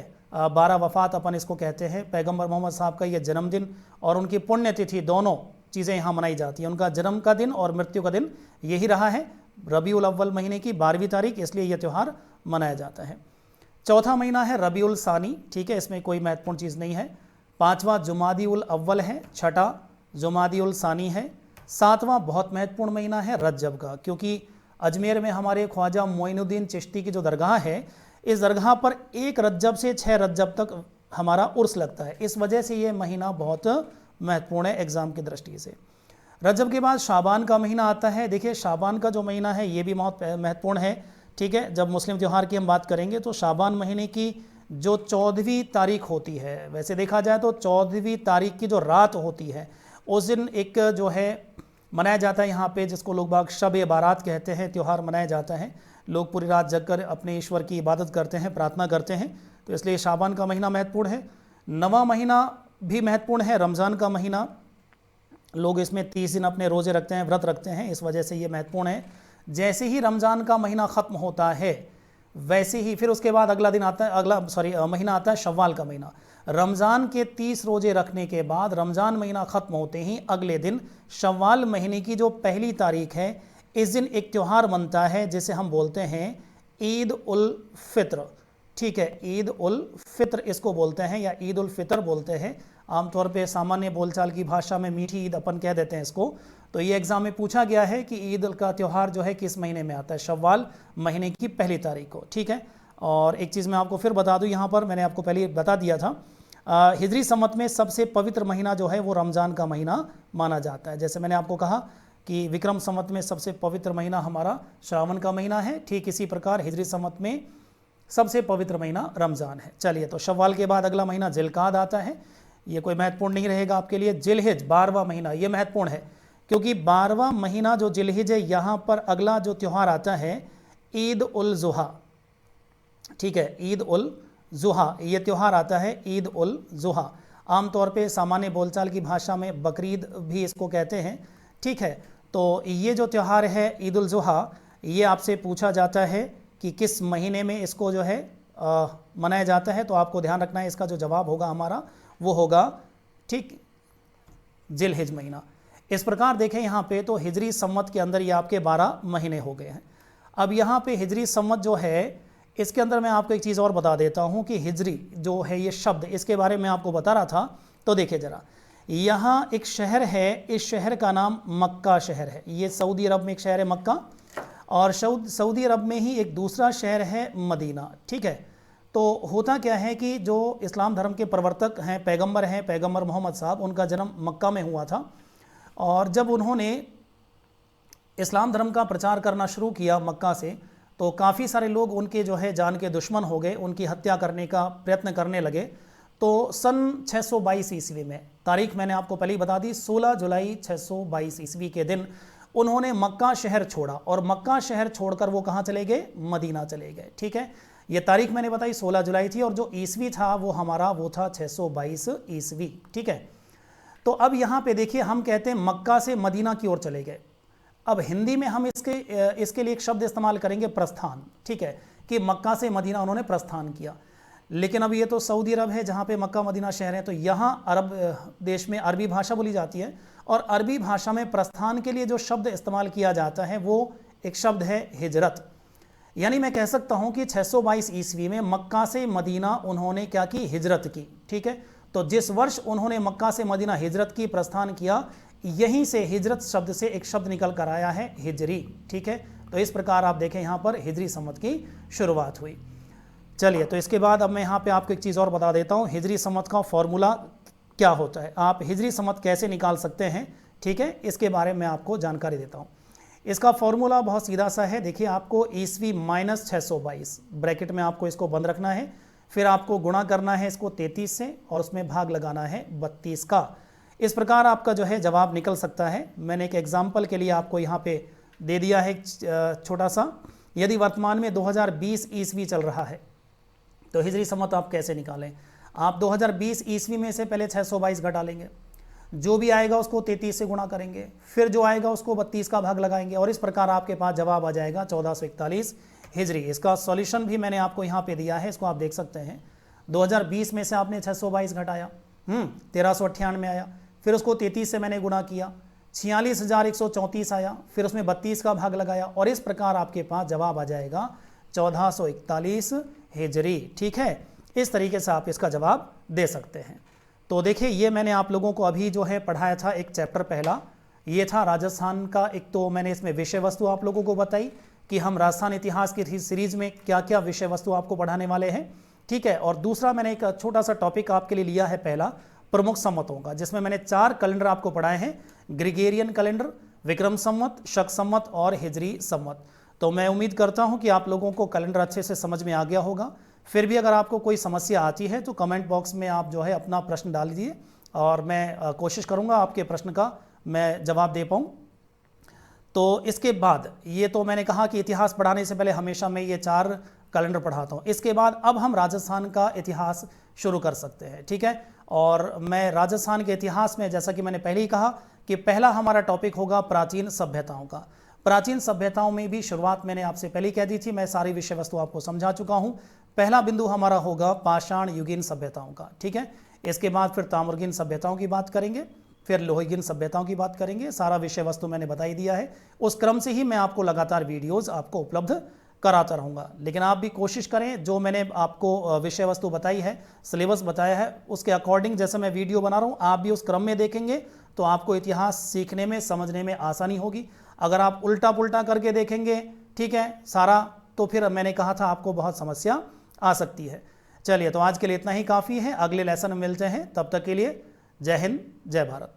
12 वफ़ात अपन इसको कहते हैं, पैगंबर मोहम्मद साहब का ये जन्मदिन और उनकी पुण्यतिथि दोनों चीज़ें यहाँ मनाई जाती हैं। उनका जन्म का दिन और मृत्यु का दिन यही रहा है, रबी उल अव्वल महीने की 12वीं तारीख, इसलिए यह त्यौहार मनाया जाता है। चौथा महीना है रबी उल सानी। ठीक है, इसमें कोई महत्वपूर्ण चीज़ नहीं है। पाँचवा जुमादी उल अव्वल है, छठा जुमादी उल सानी है। सातवां बहुत महत्वपूर्ण महीना है रज्जब का, क्योंकि अजमेर में हमारे ख्वाजा मोइनुद्दीन चिश्ती की जो दरगाह है, इस दरगाह पर 1 रज्जब से 6 रज्जब तक हमारा उर्स लगता है, इस वजह से ये महीना बहुत महत्वपूर्ण है एग्ज़ाम की दृष्टि से। रजब के बाद शाबान का महीना आता है। देखिए शाबान का जो महीना है ये भी बहुत महत्वपूर्ण है। ठीक है, जब मुस्लिम त्यौहार की हम बात करेंगे तो शाबान महीने की जो 14वीं तारीख होती है, वैसे देखा जाए तो 14वीं तारीख की जो रात होती है उस दिन एक जो है मनाया जाता है यहाँ पे, जिसको लोग बाग शब बारात कहते हैं, त्यौहार मनाया जाता है। लोग पूरी रात जगकर अपने ईश्वर की इबादत करते हैं, प्रार्थना करते हैं, तो इसलिए शाबान का महीना महत्वपूर्ण है। 9वां महीना भी महत्वपूर्ण है, रमज़ान का महीना। लोग इसमें 30 दिन अपने रोज़े रखते हैं, व्रत रखते हैं, इस वजह से ये महत्वपूर्ण है। जैसे ही रमज़ान का महीना ख़त्म होता है वैसे ही फिर उसके बाद अगला दिन आता है, महीना आता है शव्वाल का महीना। रमज़ान के 30 रोज़े रखने के बाद रमज़ान महीना ख़त्म होते ही अगले दिन शव्वाल महीने की जो पहली तारीख है, इस दिन एक त्यौहार बनता है जिसे हम बोलते हैं ईद उल फित्र। ठीक है, ईद उल फित्र इसको बोलते हैं या ईद उल फितर बोलते हैं। आमतौर पे सामान्य बोलचाल की भाषा में मीठी ईद अपन कह देते हैं इसको। तो ये एग्ज़ाम में पूछा गया है कि ईद का त्यौहार जो है किस महीने में आता है, शव्वाल महीने की पहली तारीख को। ठीक है, और एक चीज़ मैं आपको फिर बता दूं, यहाँ पर मैंने आपको पहले बता दिया था, हिजरी सम्मत में सबसे पवित्र महीना जो है वो रमज़ान का महीना माना जाता है। जैसे मैंने आपको कहा कि विक्रम सम्मत में सबसे पवित्र महीना हमारा श्रावण का महीना है, ठीक इसी प्रकार हिजरी सम्मत में सबसे पवित्र महीना रमज़ान है। चलिए, तो शव्वाल के बाद अगला महीना जिलकाद आता है। ये कोई महत्वपूर्ण नहीं रहेगा आपके लिए। जिलहिज 12वां महीना, ये महत्वपूर्ण है क्योंकि 12वां महीना जो जिलहिज है, यहाँ पर अगला जो त्यौहार आता है ईद उल जुहा। ठीक है, ईद उल जुहा ये त्यौहार आता है, ईद उल जुहा। आमतौर पे सामान्य बोलचाल की भाषा में बकरीद भी इसको कहते हैं। ठीक है, तो ये जो त्यौहार है ईद उल जुहा, ये आपसे पूछा जाता है कि किस महीने में इसको जो है मनाया जाता है, तो आपको ध्यान रखना है, इसका जो जवाब होगा हमारा वो होगा ठीक जिलहिज महीना। इस प्रकार देखें यहाँ पे तो हिजरी सम्मत के अंदर ये आपके 12 महीने हो गए हैं। अब यहाँ पे हिजरी सम्मत जो है, इसके अंदर मैं आपको एक चीज़ और बता देता हूँ कि हिजरी जो है ये शब्द, इसके बारे में आपको बता रहा था। तो देखिए ज़रा, यहाँ एक शहर है, इस शहर का नाम मक्का शहर है। ये सऊदी अरब में एक शहर है मक्का, और सऊदी अरब में ही एक दूसरा शहर है मदीना। ठीक है, तो होता क्या है कि जो इस्लाम धर्म के प्रवर्तक हैं, पैगंबर मोहम्मद साहब, उनका जन्म मक्का में हुआ था। और जब उन्होंने इस्लाम धर्म का प्रचार करना शुरू किया मक्का से, तो काफ़ी सारे लोग उनके जो है जान के दुश्मन हो गए, उनकी हत्या करने का प्रयत्न करने लगे। तो सन 622 ईस्वी में, तारीख मैंने आपको पहले ही बता दी, 16 जुलाई 622 ईस्वी के दिन उन्होंने मक्का शहर छोड़ा, और मक्का शहर छोड़कर वो कहाँ चले गए? मदीना चले गए। ठीक है, ये तारीख मैंने बताई 16 जुलाई थी, और जो ईस्वी था वो हमारा वो था 622 ईस्वी। ठीक है, तो अब यहाँ पे देखिए, हम कहते हैं मक्का से मदीना की ओर चले गए। अब हिंदी में हम इसके लिए एक शब्द इस्तेमाल करेंगे, प्रस्थान। ठीक है, कि मक्का से मदीना उन्होंने प्रस्थान किया। लेकिन अब ये तो सऊदी अरब है जहाँ पे मक्का मदीना शहर है, तो यहाँ अरब देश में अरबी भाषा बोली जाती है, और अरबी भाषा में प्रस्थान के लिए जो शब्द इस्तेमाल किया जाता है वो एक शब्द है हिजरत। यानी मैं कह सकता हूँ कि 622 ईस्वी में मक्का से मदीना उन्होंने क्या की? हिजरत की। ठीक है, तो जिस वर्ष उन्होंने मक्का से मदीना हिजरत की, प्रस्थान किया, यहीं से हिजरत शब्द से एक शब्द निकल कर आया है, हिजरी। ठीक है, तो इस प्रकार आप देखें यहाँ पर हिजरी संवत की शुरुआत हुई। चलिए, तो इसके बाद अब मैं यहाँ पे आपको एक चीज़ और बता देता हूँ, हिजरी संवत का फॉर्मूला क्या होता है, आप हिजरी संवत कैसे निकाल सकते हैं। ठीक है, इसके बारे में आपको जानकारी देता हूँ। इसका फॉर्मूला बहुत सीधा सा है। देखिए, आपको ईस्वी माइनस 622 ब्रैकेट में आपको इसको बंद रखना है, फिर आपको गुणा करना है इसको 33 से, और उसमें भाग लगाना है 32 का। इस प्रकार आपका जो है जवाब निकल सकता है। मैंने एक एग्जाम्पल के लिए आपको यहाँ पे दे दिया है छोटा सा। यदि वर्तमान में 2020 ईस्वी चल रहा है तो हिजरी संवत आप कैसे निकालें? आप 2020 ईस्वी में से पहले 622 घटा लेंगे, जो भी आएगा उसको 33 से गुणा करेंगे, फिर जो आएगा उसको 32 का भाग लगाएंगे, और इस प्रकार आपके पास जवाब आ जाएगा 1441 हिजरी। इसका सॉल्यूशन भी मैंने आपको यहाँ पे दिया है, इसको आप देख सकते हैं। 2020 में से आपने 622 घटाया, 1398 आया, फिर उसको 33 से मैंने गुणा किया, 46,134 आया, फिर उसमें 32 का भाग लगाया, और इस प्रकार आपके पास जवाब आ जाएगा 1441 हिजरी। ठीक है, इस तरीके से आप इसका जवाब दे सकते हैं। तो देखिए, ये मैंने आप लोगों को अभी जो है पढ़ाया था एक चैप्टर पहला, ये था राजस्थान का। एक तो मैंने इसमें विषय वस्तु आप लोगों को बताई कि हम राजस्थान इतिहास की सीरीज में क्या क्या विषय वस्तु आपको पढ़ाने वाले हैं। ठीक है, और दूसरा मैंने एक छोटा सा टॉपिक आपके लिए लिया है, पहला प्रमुख संवतों का, जिसमें मैंने 4 कैलेंडर आपको पढ़ाए हैं, ग्रिगोरियन कैलेंडर, विक्रम संवत, शक संवत और हिजरी संवत। तो मैं उम्मीद करता हूं कि आप लोगों को कैलेंडर अच्छे से समझ में आ गया होगा। फिर भी अगर आपको कोई समस्या आती है तो कमेंट बॉक्स में आप जो है अपना प्रश्न डाल दीजिए, और मैं कोशिश करूंगा आपके प्रश्न का मैं जवाब दे पाऊँ। तो इसके बाद ये तो मैंने कहा कि इतिहास पढ़ाने से पहले हमेशा मैं ये 4 कैलेंडर पढ़ाता हूँ। इसके बाद अब हम राजस्थान का इतिहास शुरू कर सकते हैं। ठीक है, और मैं राजस्थान के इतिहास में, जैसा कि मैंने पहले ही कहा कि पहला हमारा टॉपिक होगा प्राचीन सभ्यताओं का। प्राचीन सभ्यताओं में भी शुरुआत मैंने आपसे पहले कह दी थी, मैं सारी विषय वस्तु आपको समझा चुका हूँ। पहला बिंदु हमारा होगा पाषाण युगीन सभ्यताओं का। ठीक है, इसके बाद फिर ताम्रगीन सभ्यताओं की बात करेंगे, फिर लोहीगीन सभ्यताओं की बात करेंगे। सारा विषय वस्तु मैंने बता ही दिया है, उस क्रम से ही मैं आपको लगातार वीडियोज़ आपको उपलब्ध कराता रहूँगा। लेकिन आप भी कोशिश करें, जो मैंने आपको विषय वस्तु बताई है, सिलेबस बताया है, उसके अकॉर्डिंग जैसे मैं वीडियो बना रहा हूँ, आप भी उस क्रम में देखेंगे तो आपको इतिहास सीखने में, समझने में आसानी होगी। अगर आप उल्टा पुल्टा करके देखेंगे, ठीक है, सारा, तो फिर मैंने कहा था आपको बहुत समस्या आ सकती है। चलिए, तो आज के लिए इतना ही काफ़ी है, अगले लेसन में मिलते हैं, तब तक के लिए जय हिंद, जय भारत।